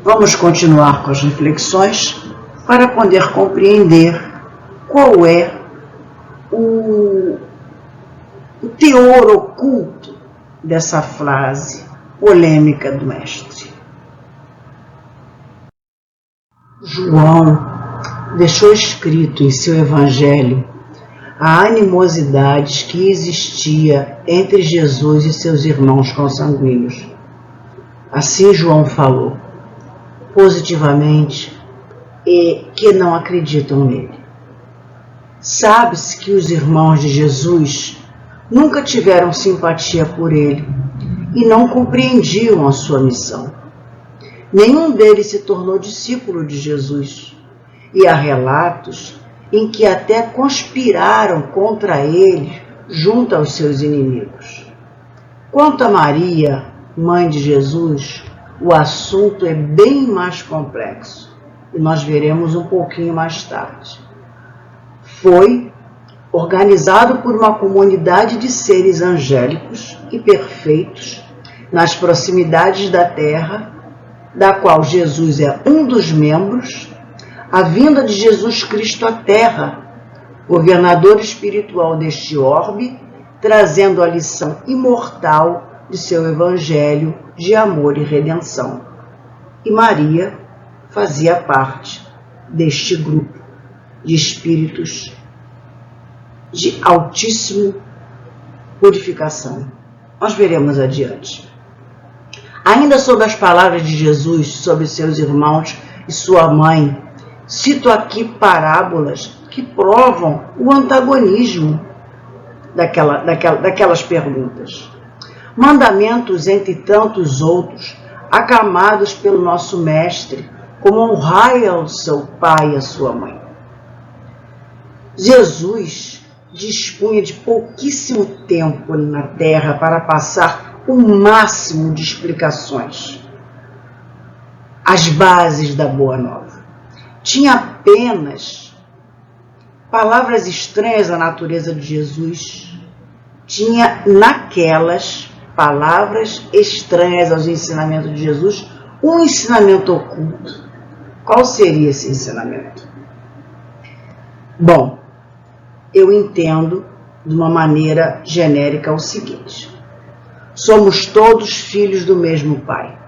Speaker 10: vamos continuar com as reflexões para poder compreender qual é o teor oculto dessa frase polêmica do Mestre. João deixou escrito em seu Evangelho a animosidade que existia entre Jesus e seus irmãos consanguíneos. Assim João falou, positivamente, e que não acreditam nele. Sabe-se que os irmãos de Jesus nunca tiveram simpatia por ele e não compreendiam a sua missão. Nenhum deles se tornou discípulo de Jesus, e há relatos em que até conspiraram contra ele junto aos seus inimigos. Quanto a Maria, mãe de Jesus, o assunto é bem mais complexo, e nós veremos um pouquinho mais tarde. Foi organizado por uma comunidade de seres angélicos e perfeitos nas proximidades da Terra, da qual Jesus é um dos membros, a vinda de Jesus Cristo à Terra, governador espiritual deste orbe, trazendo a lição imortal de seu Evangelho de amor e redenção. E Maria fazia parte deste grupo de espíritos de altíssima purificação. Nós veremos adiante. Ainda sobre as palavras de Jesus sobre seus irmãos e sua mãe, cito aqui parábolas que provam o antagonismo daquelas perguntas. Mandamentos, entre tantos outros, aclamados pelo nosso mestre, como honrai ao seu pai e à sua mãe. Jesus dispunha de pouquíssimo tempo na terra para passar o máximo de explicações. As bases da Boa Nova. Tinha apenas palavras estranhas à natureza de Jesus. Tinha naquelas palavras estranhas aos ensinamentos de Jesus um ensinamento oculto. Qual seria esse ensinamento? Bom, eu entendo de uma maneira genérica o seguinte: somos todos filhos do mesmo Pai.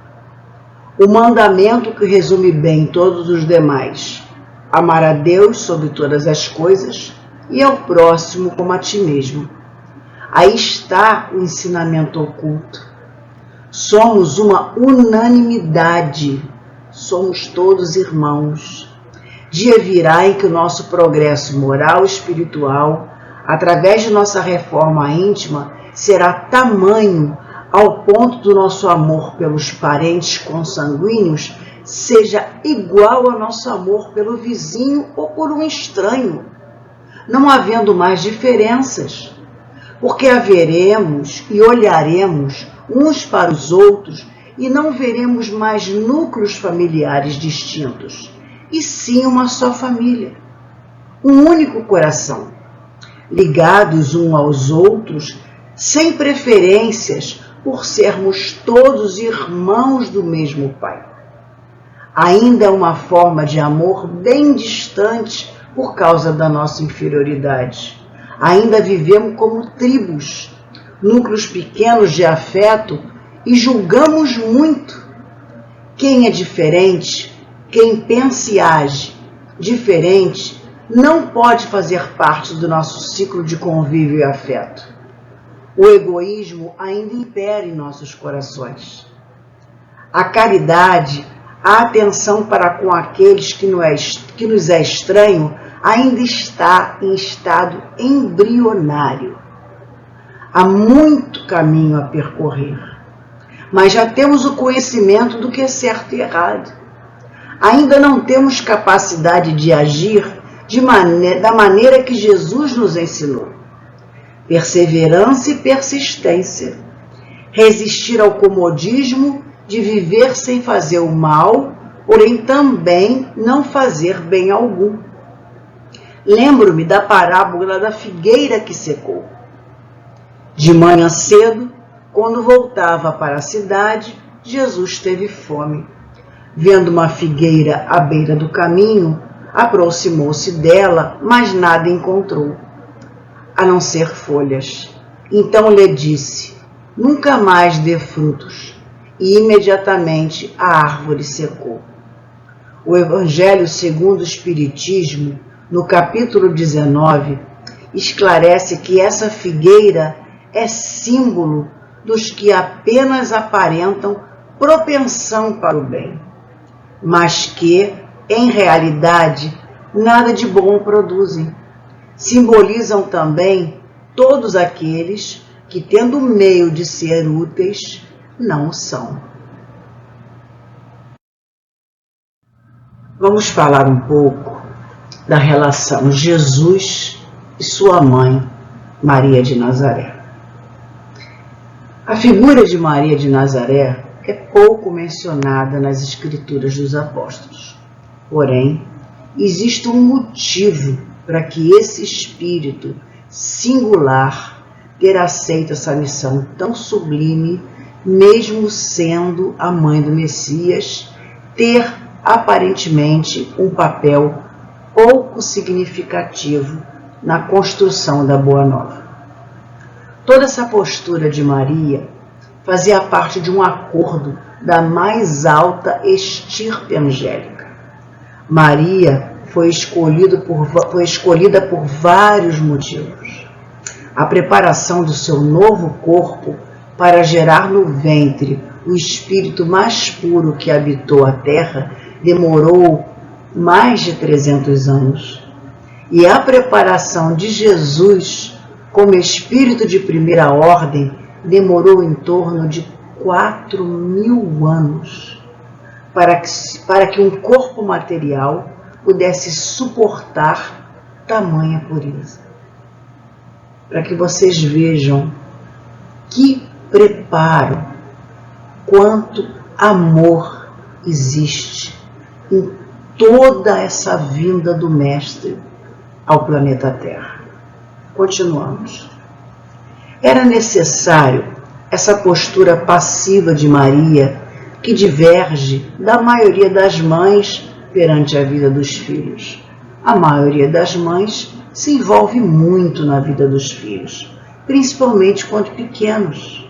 Speaker 10: O mandamento que resume bem todos os demais: amar a Deus sobre todas as coisas e ao próximo como a ti mesmo. Aí está o ensinamento oculto. Somos uma unanimidade, somos todos irmãos. Dia virá em que o nosso progresso moral e espiritual, através de nossa reforma íntima, será tamanho ao ponto do nosso amor pelos parentes consanguíneos seja igual ao nosso amor pelo vizinho ou por um estranho, não havendo mais diferenças, porque haveremos e olharemos uns para os outros e não veremos mais núcleos familiares distintos, e sim uma só família, um único coração, ligados uns aos outros, sem preferências, por sermos todos irmãos do mesmo Pai. Ainda é uma forma de amor bem distante por causa da nossa inferioridade. Ainda vivemos como tribos, núcleos pequenos de afeto, e julgamos muito. Quem é diferente, quem pensa e age diferente, não pode fazer parte do nosso ciclo de convívio e afeto. O egoísmo ainda impera em nossos corações. A caridade, a atenção para com aqueles que nos é estranho, ainda está em estado embrionário. Há muito caminho a percorrer, mas já temos o conhecimento do que é certo e errado. Ainda não temos capacidade de agir da maneira que Jesus nos ensinou. Perseverança e persistência. Resistir ao comodismo de viver sem fazer o mal, porém também não fazer bem algum. Lembro-me da parábola da figueira que secou. De manhã cedo, quando voltava para a cidade, Jesus teve fome. Vendo uma figueira à beira do caminho, aproximou-se dela, mas nada encontrou, a não ser folhas. Então lhe disse: nunca mais dê frutos. E imediatamente a árvore secou. O Evangelho segundo o Espiritismo, no capítulo 19, esclarece que essa figueira é símbolo dos que apenas aparentam propensão para o bem, mas que, em realidade, nada de bom produzem. Simbolizam também todos aqueles que, tendo meio de ser úteis, não o são. Vamos falar um pouco da relação Jesus e sua mãe, Maria de Nazaré. A figura de Maria de Nazaré é pouco mencionada nas escrituras dos apóstolos. Porém, existe um motivo para que esse espírito singular ter aceito essa missão tão sublime, mesmo sendo a mãe do Messias, ter aparentemente um papel pouco significativo na construção da Boa Nova. Toda essa postura de Maria fazia parte de um acordo da mais alta estirpe angélica. Maria foi escolhida por vários motivos. A preparação do seu novo corpo para gerar no ventre o espírito mais puro que habitou a terra, demorou mais de 300 anos. E a preparação de Jesus como espírito de primeira ordem demorou em torno de 4.000 anos para que um corpo material pudesse suportar tamanha pureza. Para que vocês vejam que preparo, quanto amor existe em toda essa vinda do Mestre ao planeta Terra. Continuamos. Era necessário essa postura passiva de Maria, que diverge da maioria das mães perante a vida dos filhos. A maioria das mães se envolve muito na vida dos filhos, principalmente quando pequenos.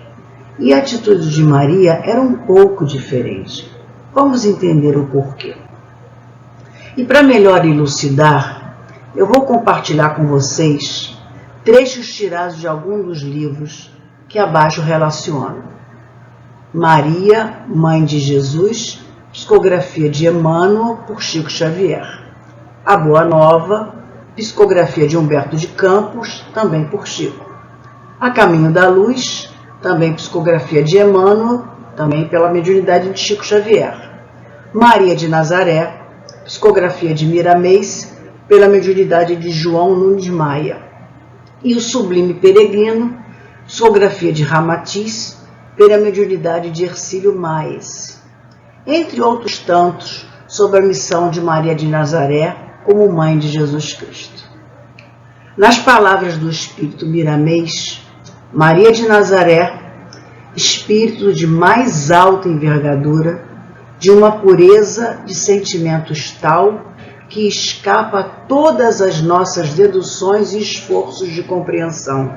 Speaker 10: E a atitude de Maria era um pouco diferente. Vamos entender o porquê. E para melhor elucidar, eu vou compartilhar com vocês trechos tirados de alguns dos livros que abaixo relaciono. Maria, Mãe de Jesus, psicografia de Emmanuel por Chico Xavier. A Boa Nova, psicografia de Humberto de Campos, também por Chico. A Caminho da Luz, também psicografia de Emmanuel, também pela mediunidade de Chico Xavier. Maria de Nazaré, psicografia de Miramês, pela mediunidade de João Nunes Maia. E o Sublime Peregrino, psicografia de Ramatiz, pela mediunidade de Hercílio Maes. Entre outros tantos, sobre a missão de Maria de Nazaré como Mãe de Jesus Cristo. Nas palavras do Espírito Miramês, Maria de Nazaré, espírito de mais alta envergadura, de uma pureza de sentimentos tal que escapa a todas as nossas deduções e esforços de compreensão.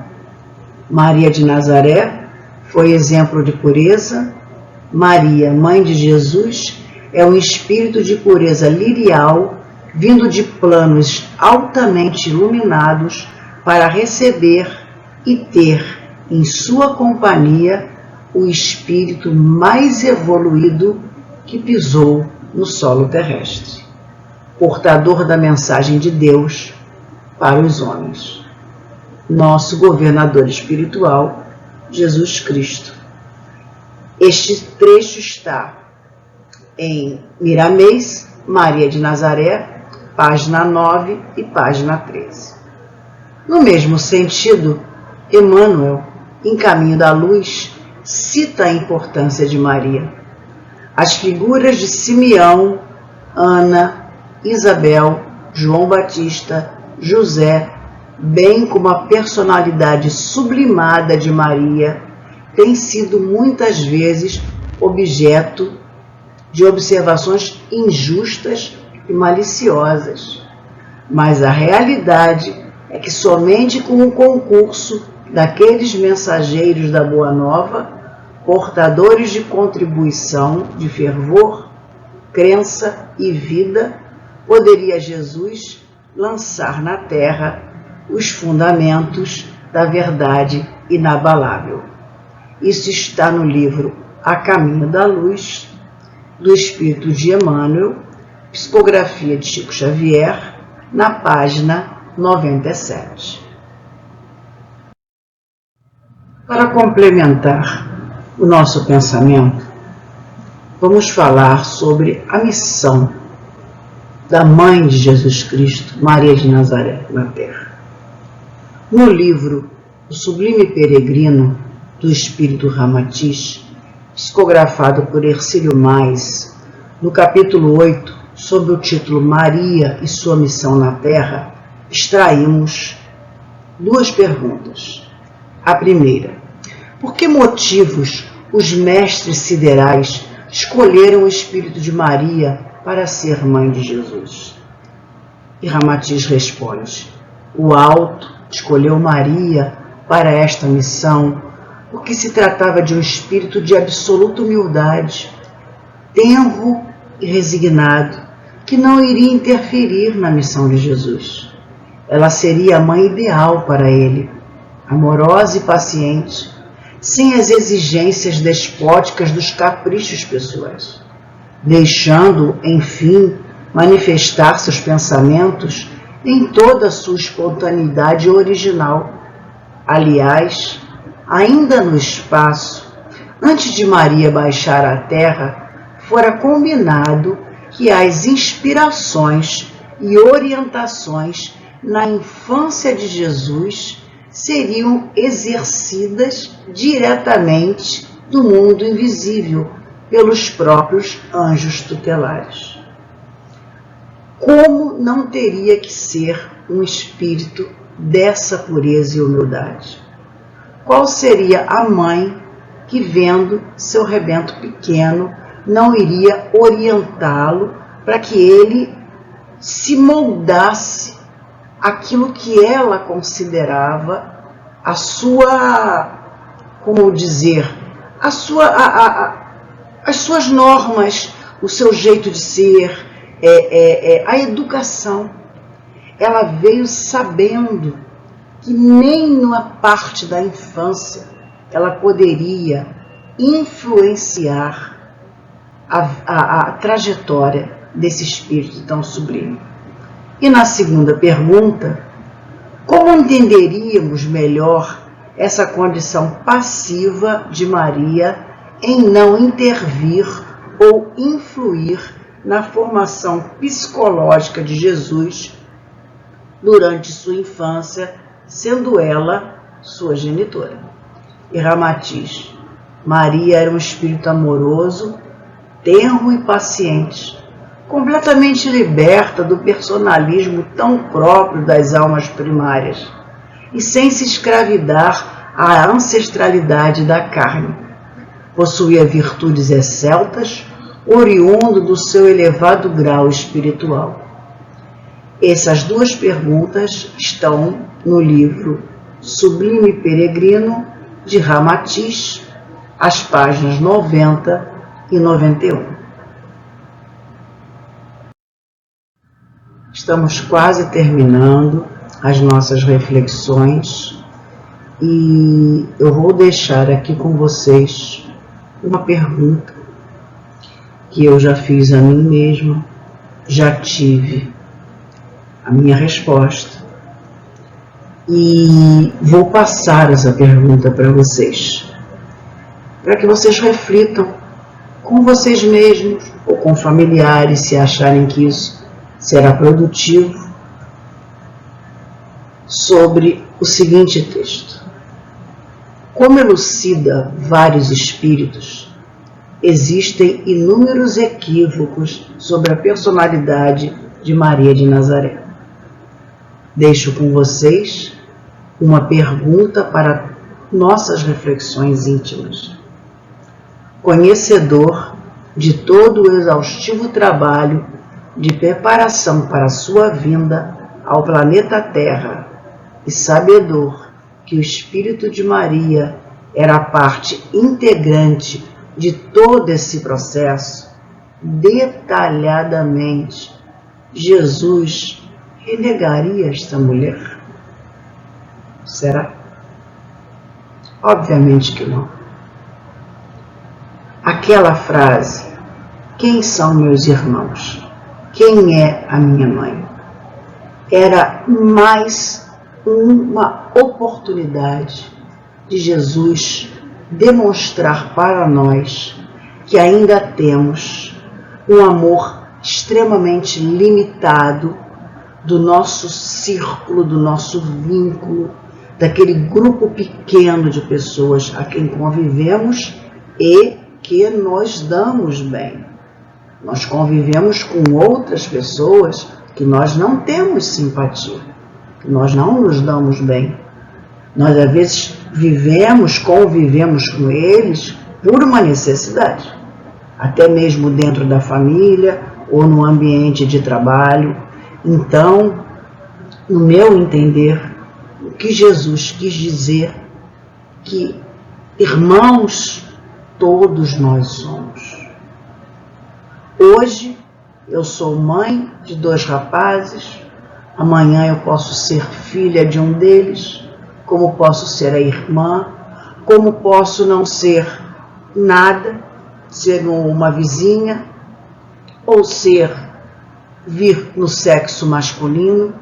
Speaker 10: Maria de Nazaré foi exemplo de pureza. Maria, Mãe de Jesus, é um espírito de pureza lirial, vindo de planos altamente iluminados para receber e ter em sua companhia o espírito mais evoluído que pisou no solo terrestre, portador da mensagem de Deus para os homens. Nosso governador espiritual, Jesus Cristo. Este trecho está em Miramês, Maria de Nazaré, página 9 e página 13. No mesmo sentido, Emmanuel, em Caminho da Luz, cita a importância de Maria. As figuras de Simeão, Ana, Isabel, João Batista, José, bem como a personalidade sublimada de Maria, têm sido muitas vezes objeto de observações injustas e maliciosas. Mas a realidade é que somente com o concurso daqueles mensageiros da Boa Nova, portadores de contribuição, de fervor, crença e vida, poderia Jesus lançar na terra os fundamentos da verdade inabalável. Isso está no livro A Caminho da Luz, do Espírito de Emmanuel, psicografia de Chico Xavier, na página 97. Para complementar o nosso pensamento, vamos falar sobre a missão da Mãe de Jesus Cristo, Maria de Nazaré, na Terra. No livro O Sublime Peregrino, do Espírito Ramatiz, psicografado por Hercílio Maes, no capítulo 8, sob o título Maria e sua missão na Terra, extraímos duas perguntas. A primeira: por que motivos os mestres siderais escolheram o espírito de Maria para ser mãe de Jesus? E Ramatiz responde: o Alto escolheu Maria para esta missão porque se tratava de um espírito de absoluta humildade, tenro e resignado, que não iria interferir na missão de Jesus. Ela seria a mãe ideal para ele, amorosa e paciente, sem as exigências despóticas dos caprichos pessoais, deixando, enfim, manifestar seus pensamentos em toda a sua espontaneidade original. Aliás, ainda no espaço, antes de Maria baixar à terra, fora combinado que as inspirações e orientações na infância de Jesus seriam exercidas diretamente do mundo invisível pelos próprios anjos tutelares. Como não teria que ser um espírito dessa pureza e humildade? Qual seria a mãe que, vendo seu rebento pequeno, não iria orientá-lo para que ele se moldasse aquilo que ela considerava a sua, como dizer, as suas normas, o seu jeito de ser, a educação. Ela veio sabendo que nem numa parte da infância ela poderia influenciar a trajetória desse espírito tão sublime. E na segunda pergunta, como entenderíamos melhor essa condição passiva de Maria em não intervir ou influir na formação psicológica de Jesus durante sua infância, sendo ela sua genitora? E Ramatiz: Maria era um espírito amoroso, tenro e paciente, completamente liberta do personalismo tão próprio das almas primárias e sem se escravidar à ancestralidade da carne. Possuía virtudes exceltas, oriundo do seu elevado grau espiritual. Essas duas perguntas estão no livro Sublime Peregrino, de Ramatiz, as páginas 90 e 91. Estamos quase terminando as nossas reflexões e eu vou deixar aqui com vocês uma pergunta que eu já fiz a mim mesma, já tive a minha resposta e vou passar essa pergunta para vocês, para que vocês reflitam com vocês mesmos ou com familiares, se acharem que isso será produtivo, sobre o seguinte texto. Como elucida vários espíritos, existem inúmeros equívocos sobre a personalidade de Maria de Nazaré. Deixo com vocês uma pergunta para nossas reflexões íntimas. Conhecedor de todo o exaustivo trabalho de preparação para sua vinda ao planeta Terra e sabedor que o Espírito de Maria era parte integrante de todo esse processo, detalhadamente, Jesus renegaria esta mulher? Será? Obviamente que não. Aquela frase, quem são meus irmãos? Quem é a minha mãe? Era mais uma oportunidade de Jesus demonstrar para nós que ainda temos um amor extremamente limitado do nosso círculo, do nosso vínculo, daquele grupo pequeno de pessoas a quem convivemos e que nos damos bem. Nós convivemos com outras pessoas que nós não temos simpatia, que nós não nos damos bem. Nós, às vezes, convivemos com eles por uma necessidade, até mesmo dentro da família ou no ambiente de trabalho. Então, no meu entender, o que Jesus quis dizer que irmãos todos nós somos. Hoje eu sou mãe de 2 rapazes, amanhã eu posso ser filha de um deles, como posso ser a irmã, Como posso não ser nada, ser uma vizinha, ou vir no sexo masculino,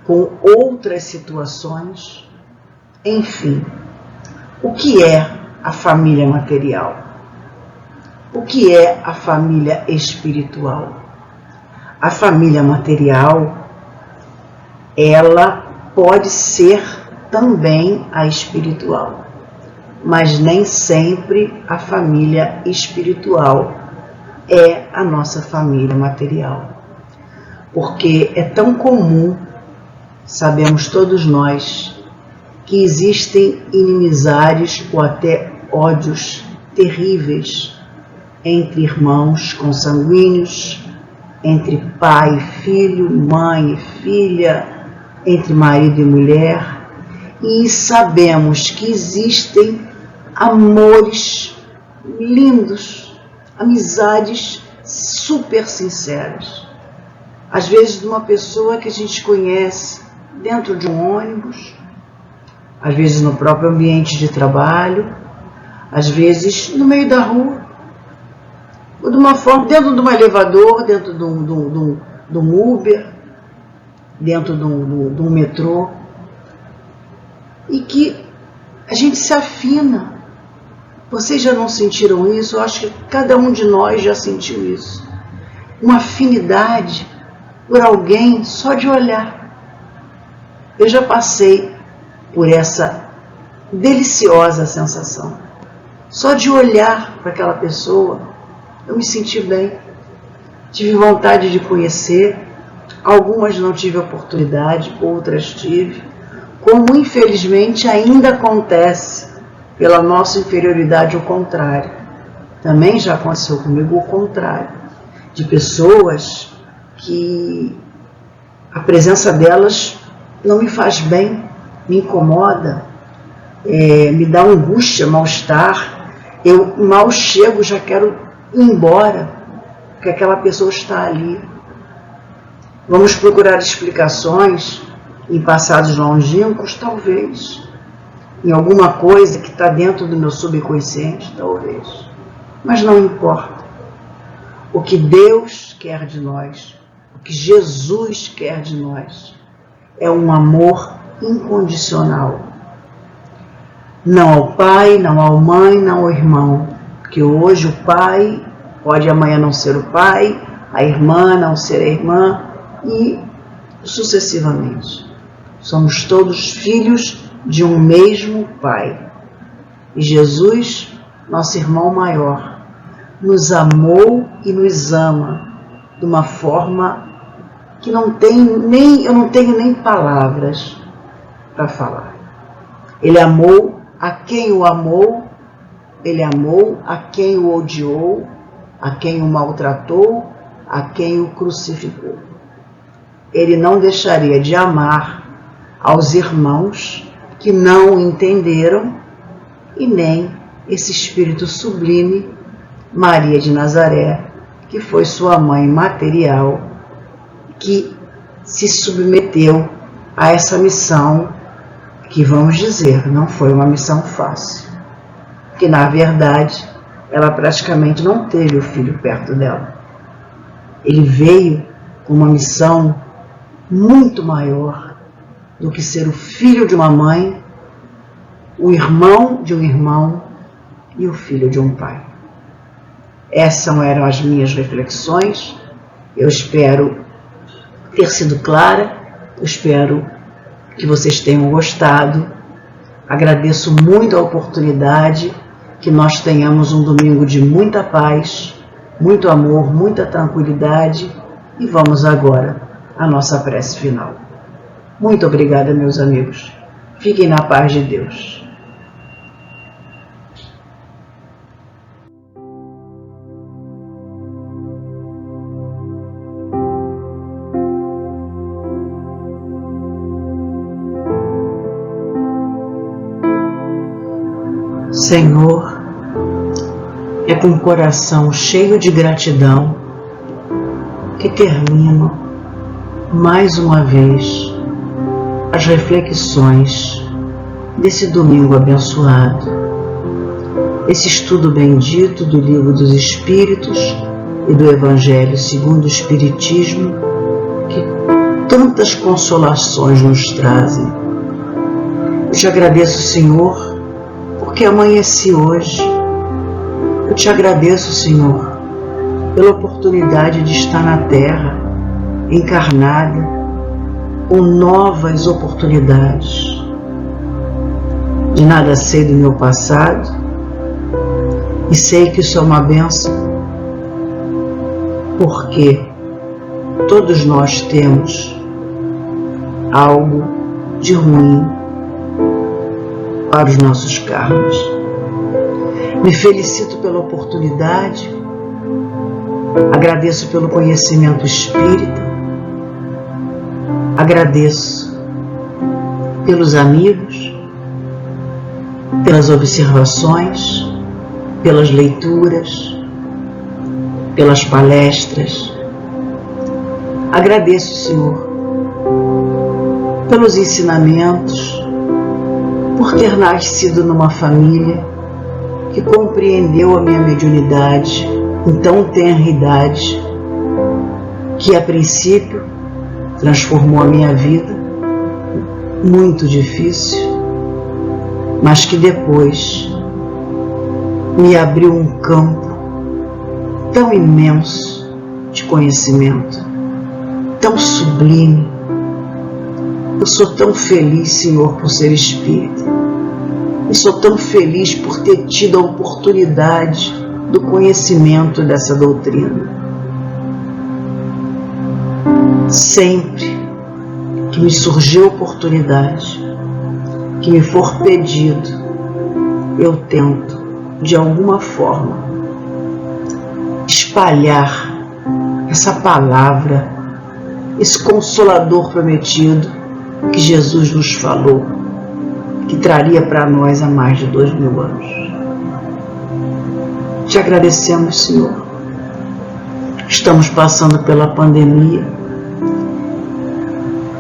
Speaker 10: com outras situações? Enfim, o que é a família material? O que é a família espiritual? A família material, ela pode ser também a espiritual, mas nem sempre a família espiritual é a nossa família material. Porque é tão comum, sabemos todos nós, que existem inimizades ou até ódios terríveis entre irmãos consanguíneos, entre pai e filho, mãe e filha, entre marido e mulher, e sabemos que existem amores lindos, amizades super sinceras. Às vezes de uma pessoa que a gente conhece dentro de um ônibus, às vezes no próprio ambiente de trabalho, às vezes no meio da rua, ou de uma forma, dentro de um elevador, dentro de um Uber, dentro de um metrô, e que a gente se afina. Vocês já não sentiram isso? Eu acho que cada um de nós já sentiu isso. Uma afinidade por alguém só de olhar. Eu já passei por essa deliciosa sensação. Só de olhar para aquela pessoa, eu me senti bem. Tive vontade de conhecer. Algumas não tive oportunidade, outras tive. Como infelizmente ainda acontece pela nossa inferioridade o contrário. Também já aconteceu comigo o contrário. De pessoas que a presença delas não me faz bem, me incomoda, me dá angústia, mal-estar. Eu mal chego, já quero ir embora, porque aquela pessoa está ali. Vamos procurar explicações em passados longínquos? Talvez. Em alguma coisa que está dentro do meu subconsciente? Talvez. Mas não importa. O que Deus quer de nós, o que Jesus quer de nós, é um amor incondicional. Não ao pai, não à mãe, não ao irmão. Porque hoje o pai pode amanhã não ser o pai, a irmã não ser a irmã, e sucessivamente. Somos todos filhos de um mesmo pai. E Jesus, nosso irmão maior, nos amou e nos ama de uma forma que eu não tenho nem palavras para falar. Ele amou a quem o amou, ele amou a quem o odiou, a quem o maltratou, a quem o crucificou. Ele não deixaria de amar aos irmãos que não o entenderam e nem esse espírito sublime, Maria de Nazaré, que foi sua mãe material, que se submeteu a essa missão que, vamos dizer, não foi uma missão fácil. Que, na verdade, ela praticamente não teve o filho perto dela. Ele veio com uma missão muito maior do que ser o filho de uma mãe, o de um irmão e o filho de um pai. Essas eram as minhas reflexões. Eu espero ter sido clara, eu espero que vocês tenham gostado. Agradeço muito a oportunidade, que nós tenhamos um domingo de muita paz, muito amor, muita tranquilidade, e vamos agora à nossa prece final. Muito obrigada, meus amigos. Fiquem na paz de Deus. Senhor, é com o coração cheio de gratidão que termino mais uma vez as reflexões desse domingo abençoado. esse estudo bendito do Livro dos Espíritos e do Evangelho segundo o Espiritismo, que tantas consolações nos trazem. Eu te agradeço, Senhor, porque amanheci hoje. Eu te agradeço, Senhor, pela oportunidade de estar na Terra, encarnada, com novas oportunidades. De nada sei do meu passado, e sei que isso é uma bênção, porque todos nós temos algo de ruim para os nossos karmas. Me felicito pela oportunidade, agradeço pelo conhecimento espírita, agradeço pelos amigos, pelas observações, pelas leituras, pelas palestras. Agradeço, Senhor, pelos ensinamentos, por ter nascido numa família que compreendeu a minha mediunidade em tão tenra idade, que a princípio transformou a minha vida, muito difícil, mas que depois me abriu um campo tão imenso de conhecimento, tão sublime. Eu sou tão feliz, Senhor, por ser espírita. Eu sou tão feliz por ter tido a oportunidade do conhecimento dessa doutrina. Sempre que me surgiu oportunidade, que me for pedido, eu tento, de alguma forma, espalhar essa palavra, esse consolador prometido que Jesus nos falou, que traria para nós há mais de 2000 anos. Te agradecemos, Senhor. Estamos passando pela pandemia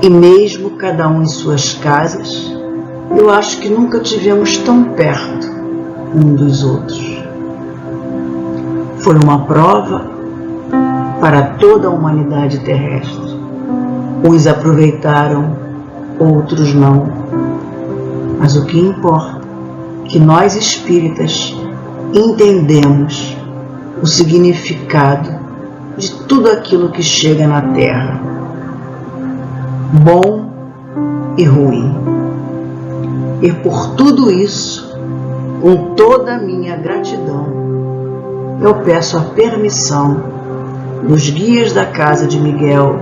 Speaker 10: e mesmo cada um em suas casas, eu acho que nunca tivemos tão perto um dos outros. Foi uma prova para toda a humanidade terrestre. Uns aproveitaram, outros não. Mas o que importa é que nós espíritas entendemos o significado de tudo aquilo que chega na Terra, bom e ruim. E por tudo isso, com toda a minha gratidão, eu peço a permissão dos guias da Casa de Miguel,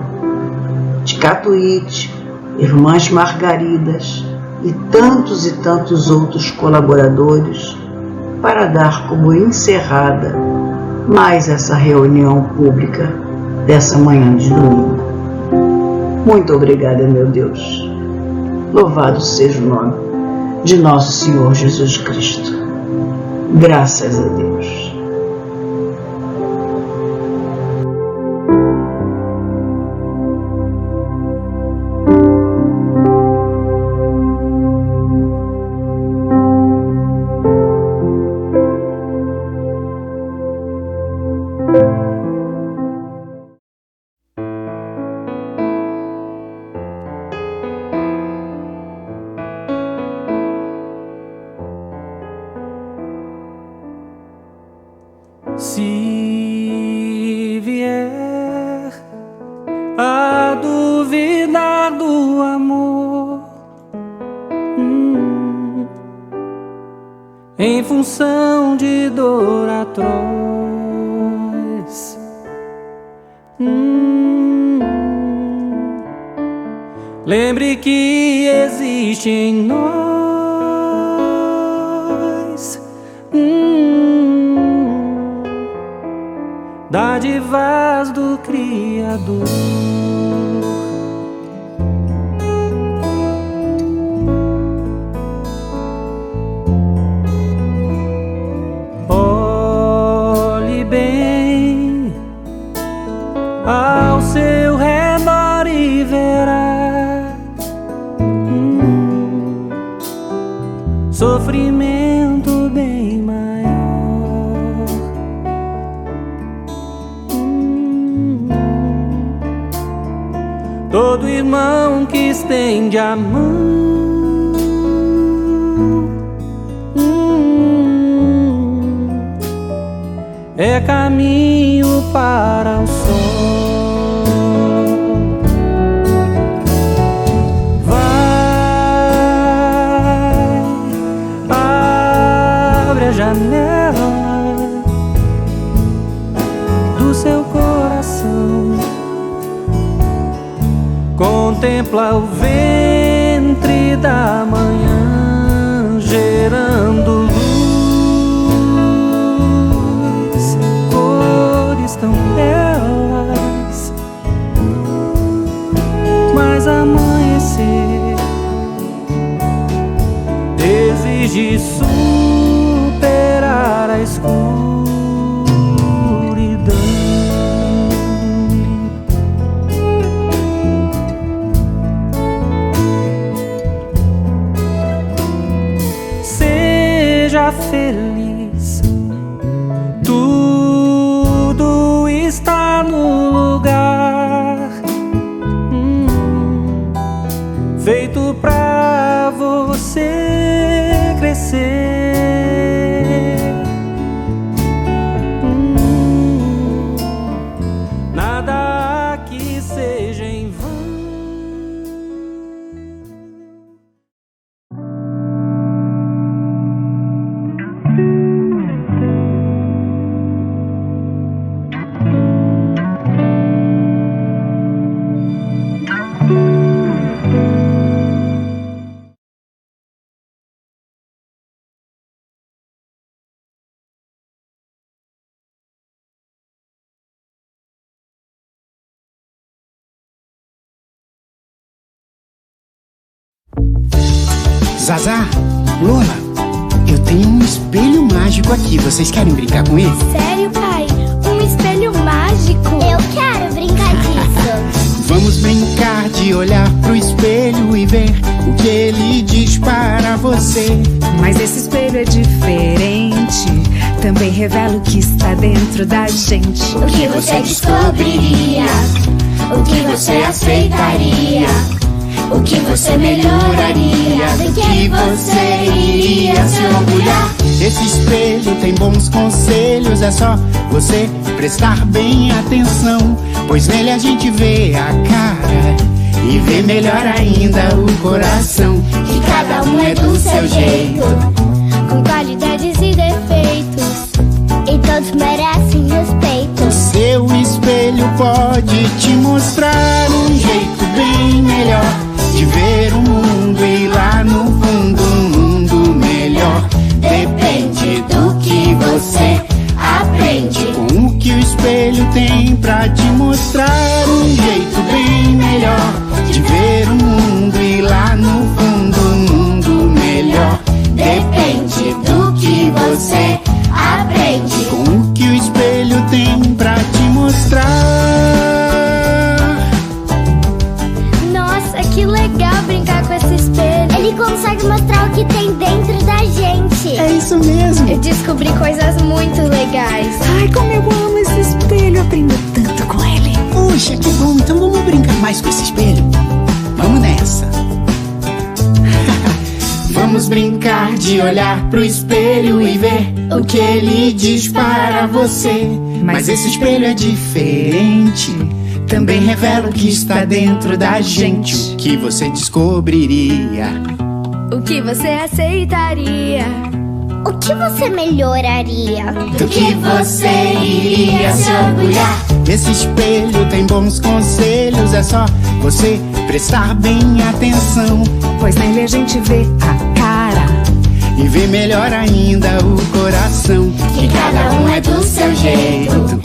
Speaker 10: de Catuíte, Irmãs Margaridas e tantos outros colaboradores para dar como encerrada mais essa reunião pública dessa manhã de domingo. Muito obrigada, meu Deus. Louvado seja o nome de nosso Senhor Jesus Cristo. Graças a Deus.
Speaker 2: Se vier a duvidar do amor, em função de dor atroz, lembre que existe em nós dádivas do Criador. Olhe bem ao seu redor e verá sofrimento bem maior. todo irmão que estende a mão. É caminho para o sol. Vai, abre a janela do seu coração, contempla o ventre da manhã gerando luz. Tão belas, mas amanhecer exige superar a escuridão. Seja feliz, está no lugar feito pra você crescer. Nada aqui seja em vão.
Speaker 11: Zazá, Lola, eu tenho um espelho mágico aqui. Vocês querem brincar com ele?
Speaker 12: Sério, pai? Um espelho mágico? Eu quero brincar disso.
Speaker 11: Vamos brincar de olhar pro espelho e ver o que ele diz para você.
Speaker 13: Mas esse espelho é diferente, também revela o que está dentro da gente.
Speaker 12: O que você descobriria? O que você aceitaria? O que você melhoraria? Do que você iria se orgulhar?
Speaker 11: Esse espelho tem bons conselhos, é só você prestar bem atenção, pois nele a gente vê a cara e vê melhor ainda o coração.
Speaker 12: Que cada um é do seu jeito, com qualidades e defeitos, e todos merecem respeito.
Speaker 11: O seu espelho pode te mostrar um jeito bem melhor de ver o mundo e lá no fundo um mundo melhor.
Speaker 12: Depende do que você aprende,
Speaker 11: com o que o espelho tem pra te mostrar um jeito bem melhor de ver o mundo e lá no fundo um mundo melhor.
Speaker 12: Depende do que você aprende,
Speaker 11: com o que o espelho tem pra te mostrar.
Speaker 12: Nossa, que legal brincar com esse espelho. Ele consegue mostrar o que tem dentro da gente.
Speaker 11: É isso mesmo.
Speaker 12: Eu descobri coisas muito legais.
Speaker 13: Ai, como eu amo esse espelho, aprendo tanto com ele.
Speaker 11: Puxa, que bom, então vamos brincar mais com esse espelho. Vamos nessa. Vamos brincar de olhar pro espelho e ver o que ele diz para você. Mas esse espelho é diferente, também revela o que está dentro da gente. O que você descobriria?
Speaker 12: O que você aceitaria? O que você melhoraria?
Speaker 11: Do que você iria se orgulhar? Esse espelho tem bons conselhos, é só você prestar bem atenção,
Speaker 13: pois nele a gente vê a cara
Speaker 11: e vê melhor ainda o coração.
Speaker 12: Que cada um é do seu jeito,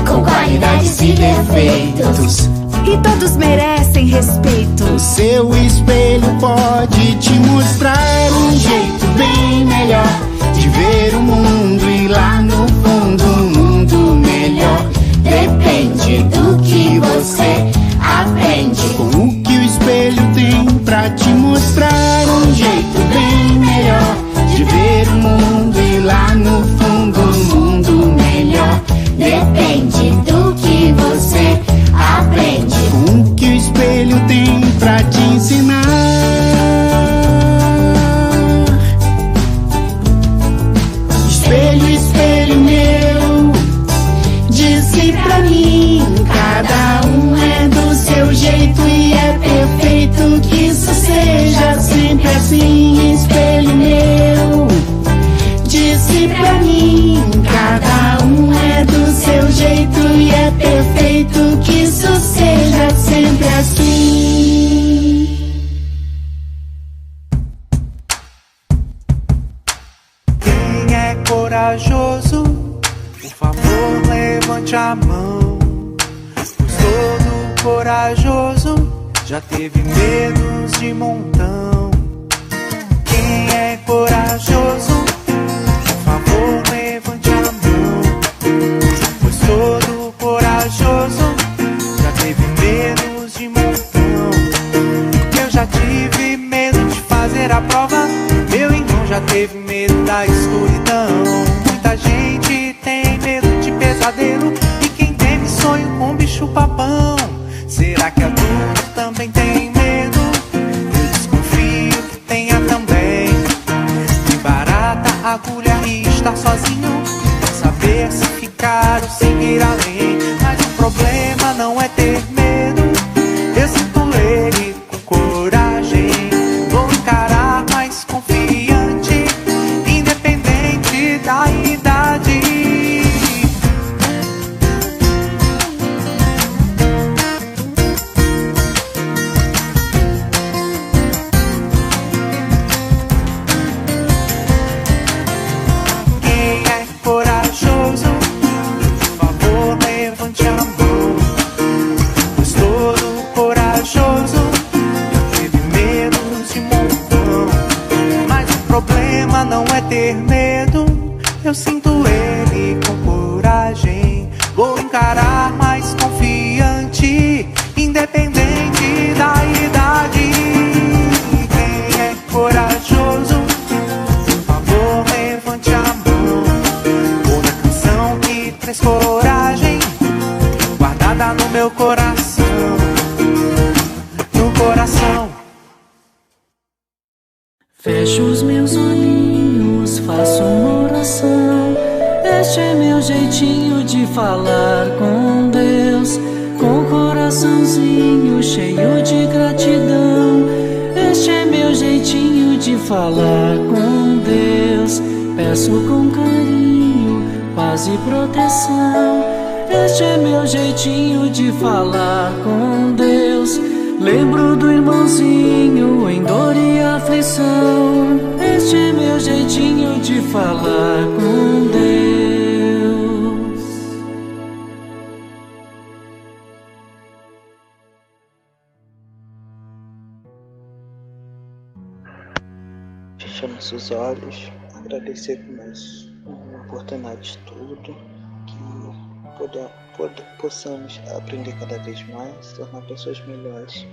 Speaker 12: com qualidades e defeitos,
Speaker 13: e todos merecem respeito.
Speaker 11: O seu espelho pode te mostrar um jeito bem melhor de ver o mundo e lá no fundo um mundo melhor.
Speaker 12: Depende do que você aprende,
Speaker 11: com o que o espelho tem pra te mostrar um jeito bem melhor de ver o mundo e lá no fundo um mundo melhor.
Speaker 12: Depende do que você aprende,
Speaker 11: com o que o espelho Disse pra mim, cada um é do seu jeito e é perfeito, que isso seja sempre assim, espelho meu. Disse pra mim, cada um é do seu jeito e é perfeito, que isso seja sempre assim.
Speaker 14: Quem é corajoso, por favor, levante a mão. Pois todo corajoso já teve medos de montão. Quem é corajoso, por favor, levante a mão. Pois todo corajoso já teve medos de montão. Eu já tive medo de fazer a prova, meu irmão já teve medo da escuridão. Muita gente tem medo de pesadelo, e quem teme sonho com bicho-papão. Será que adulto também tem medo? Eu desconfio que tenha também. De barata, agulha e estar sozinho, saber se ficar ou seguir além. Mas o problema não é ter medo, eu sinto ele com coragem. Vou encarar mais confiante, independente da idade. Quem é corajoso, por favor, levante a mão. Pois todo corajoso já teve medo de montão. Mas o problema não é ter medo, eu sinto ele com coragem. Vou encarar mais confiante, independente da idade. Quem é corajoso, por favor, levante a mão. Vou na canção que traz coragem, guardada no meu coração. No coração.
Speaker 2: Fecho os meus olhinhos, faço uma oração. Este é meu jeitinho de falar com Deus, com o coraçãozinho cheio de gratidão. Este é meu jeitinho de falar com Deus. Peço com carinho, paz e proteção. Este é meu jeitinho de falar com Deus. Lembro do irmãozinho em dor e aflição. Este é meu jeitinho de falar com Deus.
Speaker 15: Fechamos os olhos, agradecer por mais uma oportunidade de estudo, que possamos aprender cada vez mais, se tornar pessoas melhores.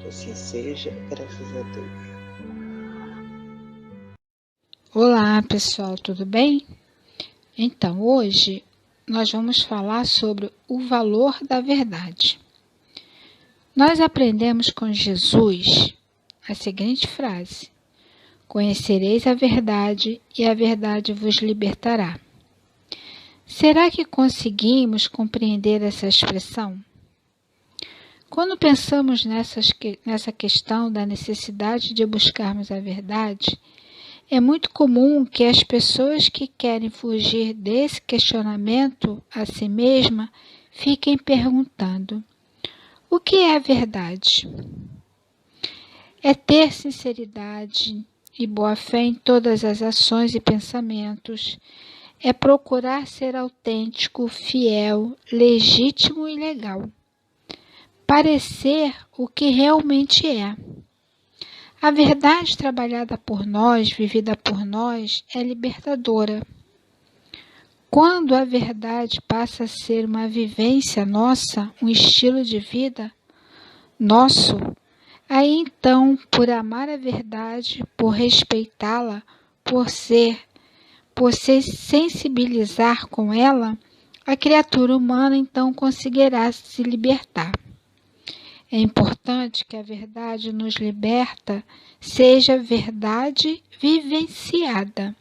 Speaker 15: Que assim seja, graças a Deus.
Speaker 16: Olá pessoal, tudo bem? Então, hoje nós vamos falar sobre o valor da verdade. Nós aprendemos com Jesus a seguinte frase: conhecereis a verdade e a verdade vos libertará. Será que conseguimos compreender essa expressão? Quando pensamos nessa questão da necessidade de buscarmos a verdade, é muito comum que as pessoas que querem fugir desse questionamento a si mesma fiquem perguntando: o que é a verdade? É ter sinceridade e boa-fé em todas as ações e pensamentos. É procurar ser autêntico, fiel, legítimo e legal. Parecer o que realmente é. A verdade trabalhada por nós, vivida por nós, é libertadora. Quando a verdade passa a ser uma vivência nossa, um estilo de vida nosso, aí então, por amar a verdade, por respeitá-la, por se sensibilizar com ela, a criatura humana então conseguirá se libertar. É importante que a verdade nos liberta seja verdade vivenciada.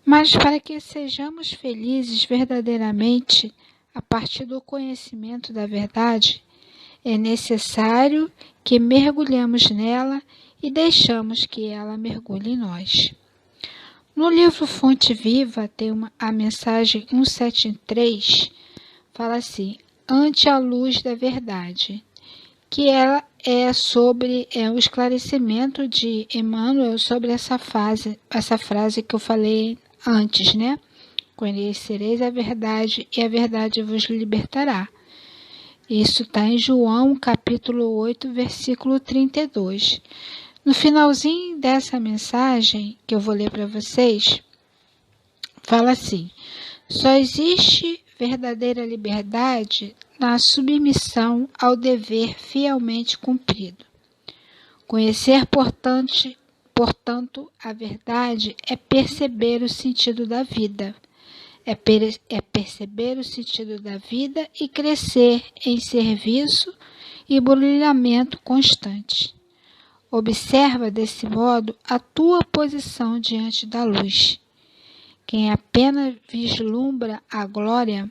Speaker 16: Mas para que sejamos felizes verdadeiramente, a partir do conhecimento da verdade, é necessário que mergulhemos nela e deixamos que ela mergulhe em nós. No livro Fonte Viva tem a mensagem 173, fala assim: ante a luz da verdade, que ela é sobre o esclarecimento de Emmanuel sobre essa frase que eu falei antes, né? Conhecereis a verdade e a verdade vos libertará. Isso está em João, capítulo 8, versículo 32. No finalzinho dessa mensagem, que eu vou ler para vocês, fala assim: só existe verdadeira liberdade na submissão ao dever fielmente cumprido. Conhecer, portanto, a verdade é perceber o sentido da vida. É perceber o sentido da vida e crescer em serviço e brilhamento constante. Observa desse modo a tua posição diante da luz. Quem apenas vislumbra a glória,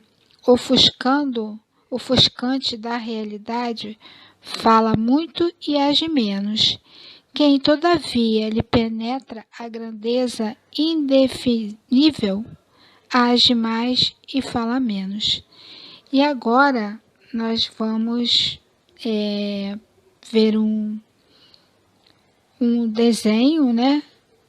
Speaker 16: ofuscante da realidade, fala muito e age menos. Quem, todavia, lhe penetra a grandeza indefinível, age mais e fala menos. E agora nós vamos ver um desenho, né,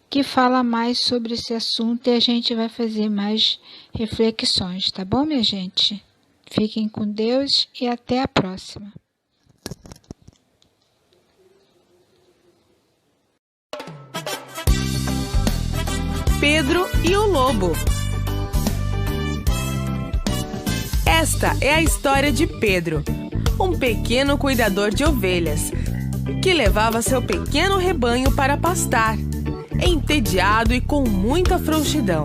Speaker 16: que fala mais sobre esse assunto e a gente vai fazer mais reflexões, tá bom, minha gente? Fiquem com Deus e até a próxima.
Speaker 17: Pedro e o Lobo. Esta é a história de Pedro, um pequeno cuidador de ovelhas, que levava seu pequeno rebanho para pastar, entediado e com muita frouxidão.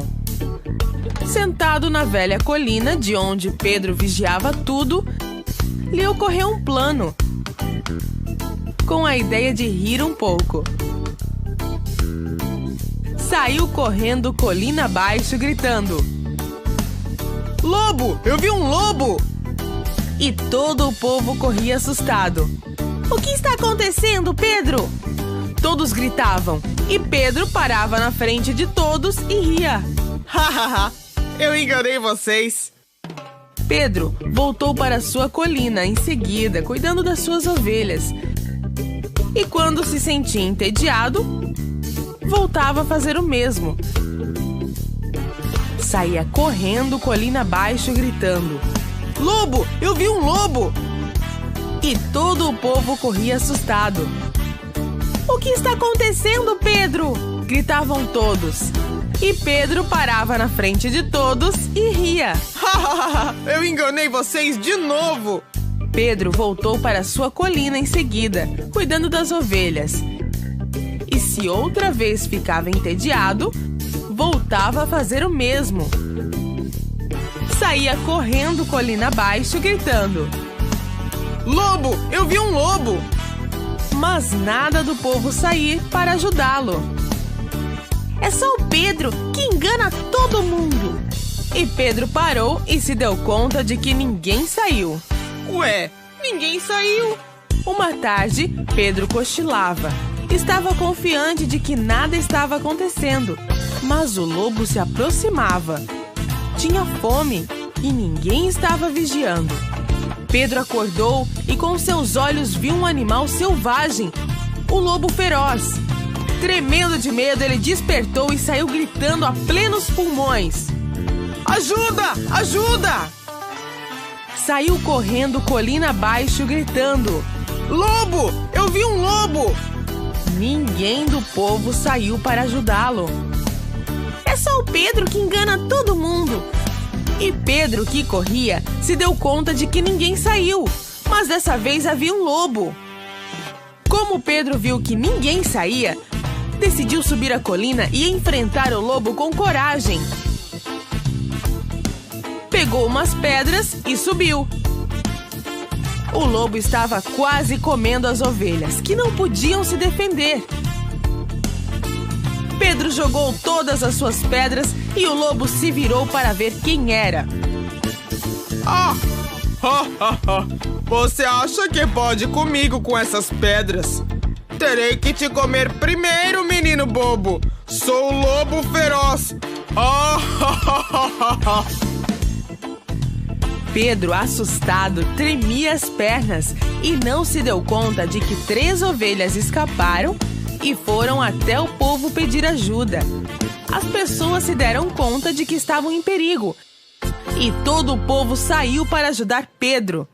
Speaker 17: Sentado na velha colina de onde Pedro vigiava tudo, lhe ocorreu um plano, com a ideia de rir um pouco. Saiu correndo colina abaixo, gritando: "Lobo! Eu vi um lobo!" E todo o povo corria assustado. "O que está acontecendo, Pedro?" Todos gritavam, e Pedro parava na frente de todos e ria. "Hahaha, eu enganei vocês!" Pedro voltou para sua colina em seguida, cuidando das suas ovelhas. E quando se sentia entediado, voltava a fazer o mesmo. Saía correndo colina abaixo, gritando: "Lobo! Eu vi um lobo!" E todo o povo corria assustado. "O que está acontecendo, Pedro?" gritavam todos. E Pedro parava na frente de todos e ria. "Eu enganei vocês de novo!" Pedro voltou para sua colina em seguida, cuidando das ovelhas. E se outra vez ficava entediado, voltava a fazer o mesmo. Saía correndo colina abaixo, gritando: "Lobo! Eu vi um lobo!" Mas nada do povo sair para ajudá-lo. "É só o Pedro que engana todo mundo!" E Pedro parou e se deu conta de que ninguém saiu. Ué, ninguém saiu! Uma tarde, Pedro cochilava. Estava confiante de que nada estava acontecendo, mas o lobo se aproximava. Tinha fome e ninguém estava vigiando. Pedro acordou e com seus olhos viu um animal selvagem, o lobo feroz. Tremendo de medo, ele despertou e saiu gritando a plenos pulmões: "Ajuda! Ajuda!" Saiu correndo colina abaixo, gritando: "Lobo! Eu vi um lobo!" Ninguém do povo saiu para ajudá-lo. "É só o Pedro que engana todo mundo!" E Pedro, que corria, se deu conta de que ninguém saiu, mas dessa vez havia um lobo. Como Pedro viu que ninguém saía, decidiu subir a colina e enfrentar o lobo com coragem. Pegou umas pedras e subiu. O lobo estava quase comendo as ovelhas, que não podiam se defender. Pedro jogou todas as suas pedras e o lobo se virou para ver quem era. Você acha que pode comigo com essas pedras? Terei que te comer primeiro, menino bobo. Sou o lobo feroz. Pedro, assustado, tremia as pernas e não se deu conta de que 3 ovelhas escaparam e foram até o povo pedir ajuda. As pessoas se deram conta de que estavam em perigo e todo o povo saiu para ajudar Pedro.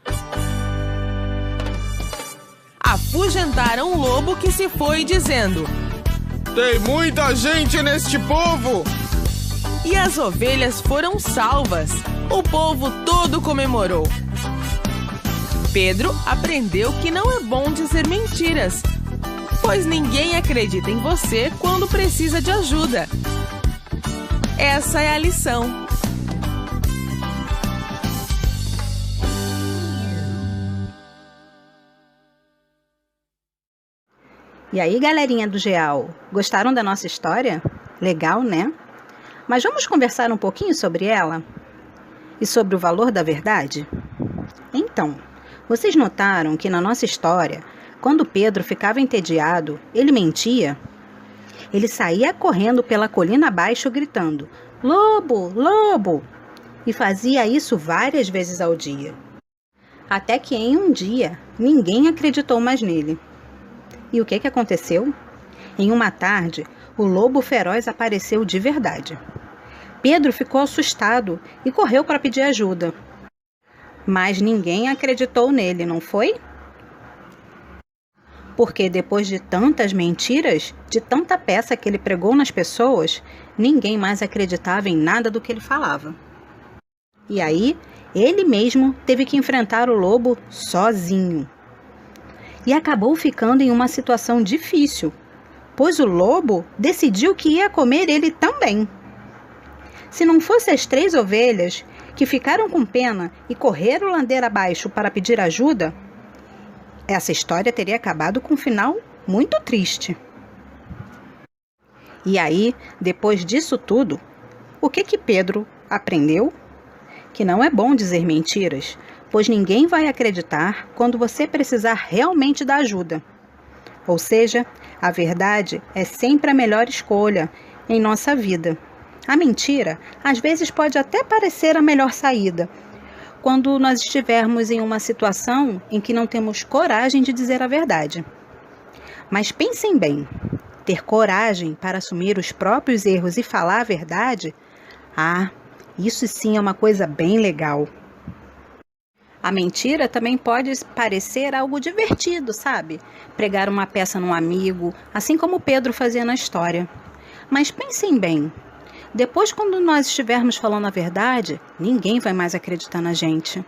Speaker 17: Afugentaram o lobo, que se foi dizendo: tem muita gente neste povo! E as ovelhas foram salvas. O povo todo comemorou. Pedro aprendeu que não é bom dizer mentiras, pois ninguém acredita em você quando precisa de ajuda. Essa é a lição.
Speaker 18: E aí, galerinha do GEAL, gostaram da nossa história? Legal, né? Mas vamos conversar um pouquinho sobre ela? E sobre o valor da verdade? Então, vocês notaram que na nossa história, quando Pedro ficava entediado, ele mentia? Ele saía correndo pela colina abaixo gritando: lobo, lobo! E fazia isso várias vezes ao dia. Até que em um dia, ninguém acreditou mais nele. E o que aconteceu? Em uma tarde, o lobo feroz apareceu de verdade. Pedro ficou assustado e correu para pedir ajuda. Mas ninguém acreditou nele, não foi? Porque depois de tantas mentiras, de tanta peça que ele pregou nas pessoas, ninguém mais acreditava em nada do que ele falava. E aí, ele mesmo teve que enfrentar o lobo sozinho. E acabou ficando em uma situação difícil, pois o lobo decidiu que ia comer ele também. Se não fossem as 3 ovelhas que ficaram com pena e correram ladeira abaixo para pedir ajuda, essa história teria acabado com um final muito triste. E aí, depois disso tudo, o que Pedro aprendeu? Que não é bom dizer mentiras, pois ninguém vai acreditar quando você precisar realmente da ajuda. Ou seja, a verdade é sempre a melhor escolha em nossa vida. A mentira, às vezes, pode até parecer a melhor saída, quando nós estivermos em uma situação em que não temos coragem de dizer a verdade. Mas pensem bem, ter coragem para assumir os próprios erros e falar a verdade, isso sim é uma coisa bem legal. A mentira também pode parecer algo divertido, sabe? Pregar uma peça num amigo, assim como Pedro fazia na história. Mas pensem bem, depois quando nós estivermos falando a verdade, ninguém vai mais acreditar na gente.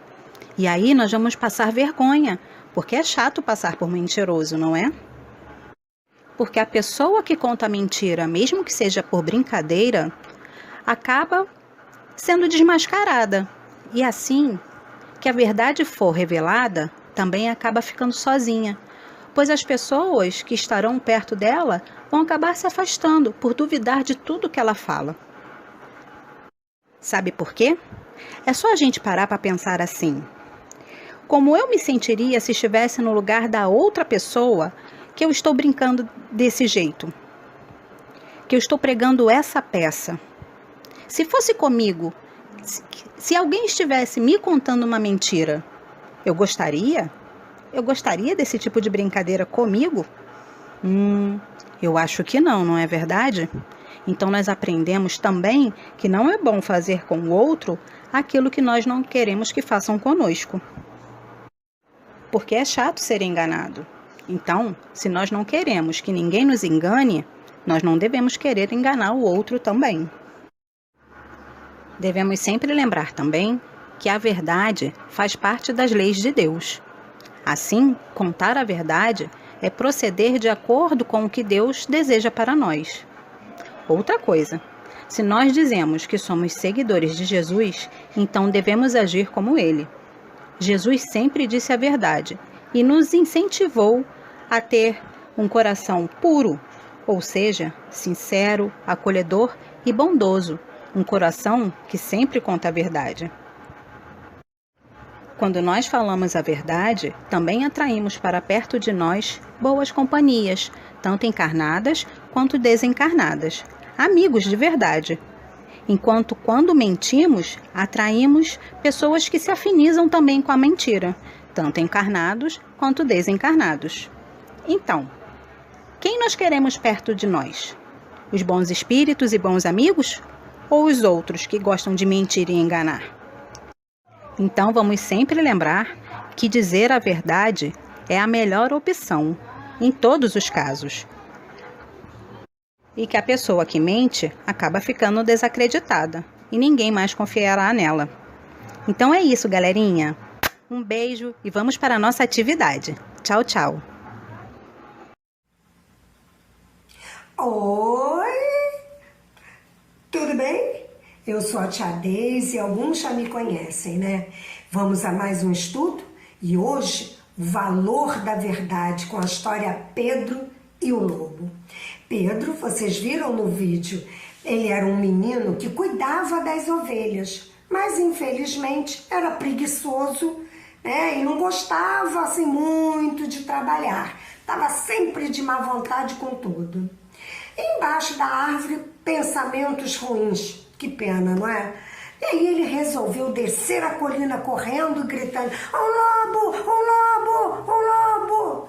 Speaker 18: E aí nós vamos passar vergonha, porque é chato passar por mentiroso, não é? Porque a pessoa que conta a mentira, mesmo que seja por brincadeira, acaba sendo desmascarada. E assim que a verdade for revelada, também acaba ficando sozinha, pois as pessoas que estarão perto dela vão acabar se afastando por duvidar de tudo que ela fala. Sabe por quê? É só a gente parar para pensar assim. Como eu me sentiria se estivesse no lugar da outra pessoa que eu estou brincando desse jeito? Que eu estou pregando essa peça? Se fosse comigo, se alguém estivesse me contando uma mentira, eu gostaria? Eu gostaria desse tipo de brincadeira comigo? Eu acho que não é verdade? Então nós aprendemos também que não é bom fazer com o outro aquilo que nós não queremos que façam conosco. Porque é chato ser enganado. Então, se nós não queremos que ninguém nos engane, nós não devemos querer enganar o outro também. Devemos sempre lembrar também que a verdade faz parte das leis de Deus. Assim, contar a verdade é proceder de acordo com o que Deus deseja para nós. Outra coisa, se nós dizemos que somos seguidores de Jesus, então devemos agir como Ele. Jesus sempre disse a verdade e nos incentivou a ter um coração puro, ou seja, sincero, acolhedor e bondoso. Um coração que sempre conta a verdade. Quando nós falamos a verdade, também atraímos para perto de nós boas companhias, tanto encarnadas quanto desencarnadas, amigos de verdade. Enquanto quando mentimos, atraímos pessoas que se afinizam também com a mentira, tanto encarnados quanto desencarnados. Então, quem nós queremos perto de nós? Os bons espíritos e bons amigos? Ou os outros que gostam de mentir e enganar? Então vamos sempre lembrar que dizer a verdade é a melhor opção, em todos os casos. E que a pessoa que mente acaba ficando desacreditada e ninguém mais confiará nela. Então é isso, galerinha. Um beijo e vamos para a nossa atividade. Tchau, tchau.
Speaker 19: Oi, tudo bem? Eu sou a tia Deise e alguns já me conhecem, né? Vamos a mais um estudo e hoje o valor da verdade com a história Pedro e o Lobo. Pedro, vocês viram no vídeo, ele era um menino que cuidava das ovelhas, mas infelizmente era preguiçoso, né? E não gostava assim muito de trabalhar, estava sempre de má vontade com tudo. Embaixo da árvore, pensamentos ruins. Que pena, não é? E aí ele resolveu descer a colina correndo, gritando: "Ô lobo! Ô lobo! Ô lobo!"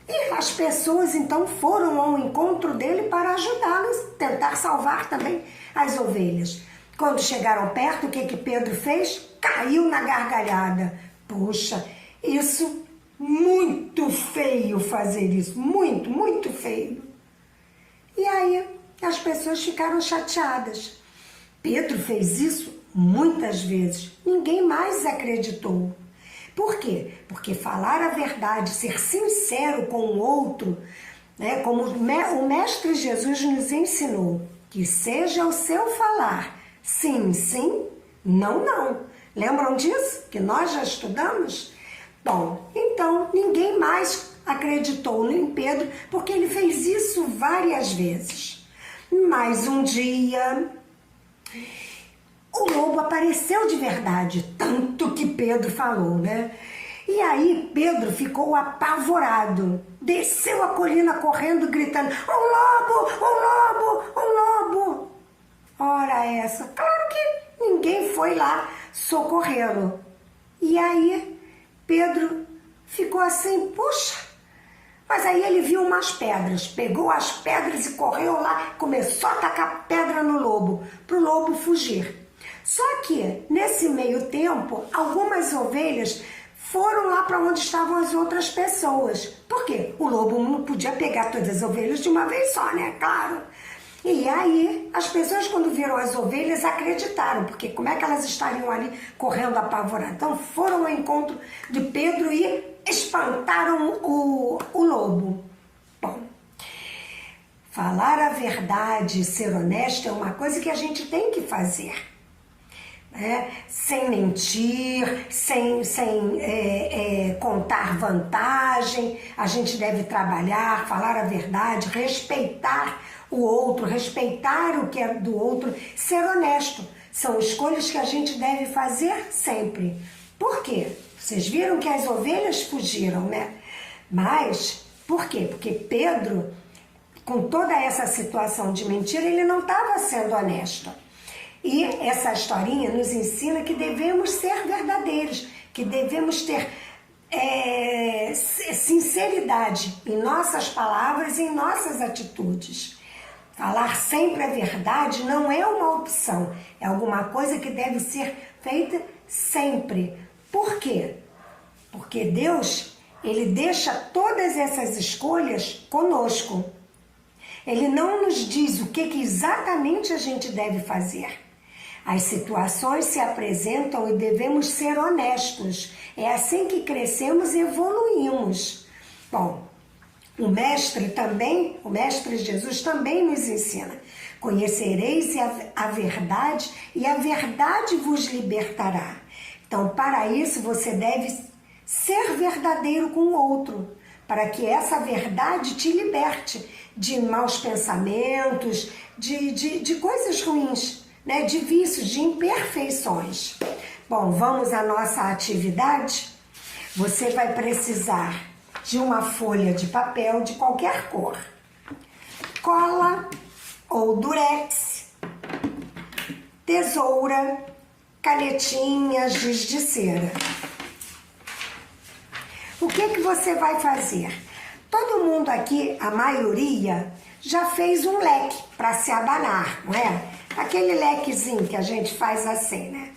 Speaker 19: E as pessoas então foram ao encontro dele para ajudá-lo, tentar salvar também as ovelhas. Quando chegaram perto, o que Pedro fez? Caiu na gargalhada. Puxa, isso muito feio fazer isso, muito, muito feio. E aí as pessoas ficaram chateadas. Pedro fez isso muitas vezes, ninguém mais acreditou. Por quê? Porque falar a verdade, ser sincero com o outro, né, como o Mestre Jesus nos ensinou, que seja o seu falar sim, sim, não, não. Lembram disso? Que nós já estudamos? Bom, então ninguém mais acreditou em Pedro, porque ele fez isso várias vezes. Mas um dia o lobo apareceu de verdade, tanto que Pedro falou, né? E aí Pedro ficou apavorado, desceu a colina correndo, gritando: "Ô lobo, ô lobo, ô lobo!" Ora essa, claro que ninguém foi lá socorrê-lo. E aí Pedro ficou assim, puxa. Mas aí ele viu umas pedras, pegou as pedras e correu lá, começou a tacar pedra no lobo, para o lobo fugir. Só que, nesse meio tempo, algumas ovelhas foram lá para onde estavam as outras pessoas. Por quê? O lobo não podia pegar todas as ovelhas de uma vez só, né? Claro. E aí, as pessoas quando viram as ovelhas acreditaram, porque como é que elas estariam ali correndo apavoradas? Então foram ao encontro de Pedro e espantaram o lobo. Bom, falar a verdade, ser honesto é uma coisa que a gente tem que fazer. Né? Sem mentir, sem contar vantagem, a gente deve trabalhar, falar a verdade, respeitar o outro, respeitar o que é do outro, ser honesto. São escolhas que a gente deve fazer sempre. Por quê? Vocês viram que as ovelhas fugiram, né? Mas, por quê? Porque Pedro, com toda essa situação de mentira, ele não estava sendo honesto. E essa historinha nos ensina que devemos ser verdadeiros, que devemos ter sinceridade em nossas palavras e em nossas atitudes. Falar sempre a verdade não é uma opção, é alguma coisa que deve ser feita sempre. Por quê? Porque Deus, Ele deixa todas essas escolhas conosco. Ele não nos diz o que exatamente a gente deve fazer. As situações se apresentam e devemos ser honestos. É assim que crescemos e evoluímos. Bom, o Mestre Jesus também nos ensina: conhecereis a verdade e a verdade vos libertará. Então, para isso, você deve ser verdadeiro com o outro, para que essa verdade te liberte de maus pensamentos, de coisas ruins, né? De vícios, de imperfeições. Bom, vamos à nossa atividade? Você vai precisar de uma folha de papel de qualquer cor, cola ou durex, tesoura, canetinhas, giz de cera. O que você vai fazer? Todo mundo aqui, a maioria, já fez um leque para se abanar, não é? Aquele lequezinho que a gente faz assim, né?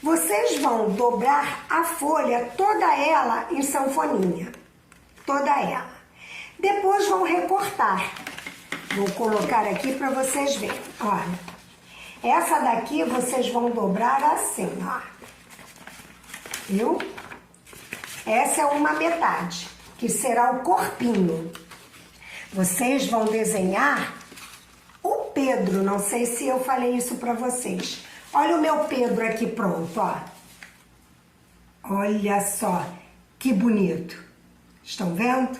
Speaker 19: Vocês vão dobrar a folha, toda ela em sanfoninha. Toda ela. Depois vão recortar. Vou colocar aqui para vocês verem. Olha, essa daqui vocês vão dobrar assim, ó. Viu? Essa é uma metade, que será o corpinho. Vocês vão desenhar o Pedro. Não sei se eu falei isso para vocês. Olha o meu Pedro aqui pronto, ó. Olha só, que bonito. Estão vendo?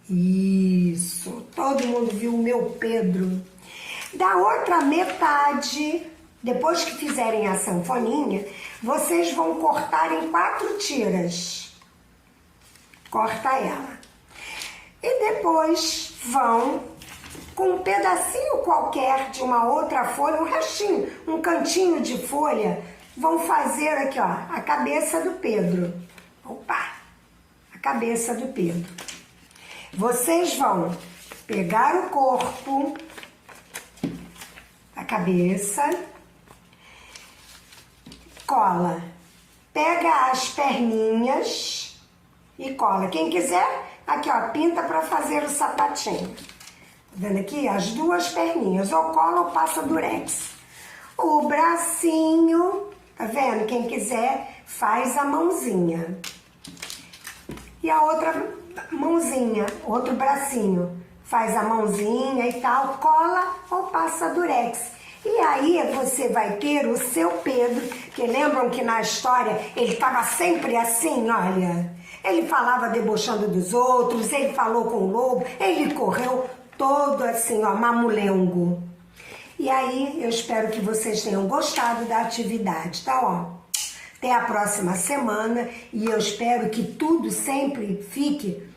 Speaker 19: Isso, todo mundo viu o meu Pedro. Da outra metade, depois que fizerem a sanfoninha, vocês vão cortar em 4 tiras. Corta ela. E depois vão, com um pedacinho qualquer de uma outra folha, um restinho, um cantinho de folha, vão fazer aqui, ó, a cabeça do Pedro. Opa! A cabeça do Pedro. Vocês vão pegar o corpo, a cabeça, cola. Pega as perninhas e cola. Quem quiser, aqui ó, pinta para fazer o sapatinho. Tá vendo aqui? As 2 perninhas, ou cola ou passa durex. O bracinho, tá vendo? Quem quiser, faz a mãozinha. E a outra mãozinha, outro bracinho, faz a mãozinha e tal, cola ou passa durex. E aí você vai ter o seu Pedro, que lembram que na história ele estava sempre assim, olha. Ele falava debochando dos outros, ele falou com o lobo, ele correu todo assim, ó, mamulengo. E aí eu espero que vocês tenham gostado da atividade, tá, ó? Até a próxima semana e eu espero que tudo sempre fique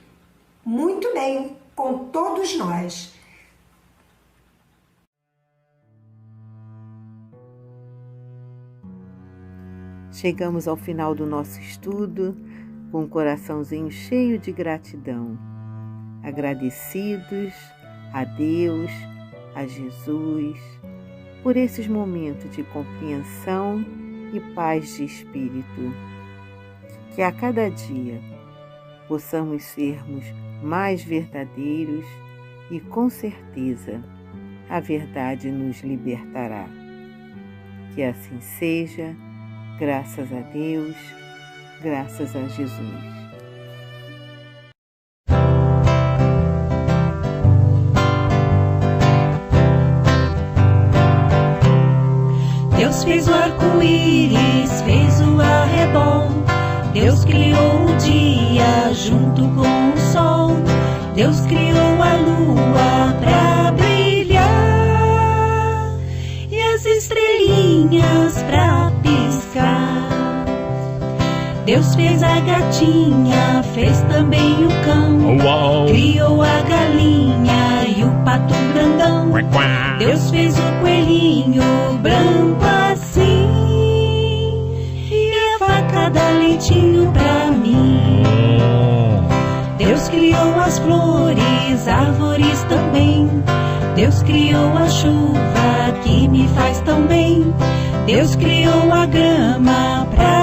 Speaker 19: muito bem com todos nós.
Speaker 20: Chegamos ao final do nosso estudo com um coraçãozinho cheio de gratidão. Agradecidos a Deus, a Jesus, por esses momentos de compreensão e paz de espírito. Que a cada dia possamos sermos mais verdadeiros e com certeza a verdade nos libertará. Que assim seja, graças a Deus, graças a Jesus.
Speaker 3: Deus fez o arco-íris, fez o arrebol. Deus criou o dia junto com o sol. Deus criou a lua pra brilhar e as estrelinhas pra piscar. Deus fez a gatinha, fez também o cão. Uau. Criou a galinha e o pato grandão. Deus fez o coelhinho branco assim e a vaca dá leitinho pra mim. Deus criou as flores, árvores também. Deus criou a chuva que me faz tão bem. Deus criou a grama pra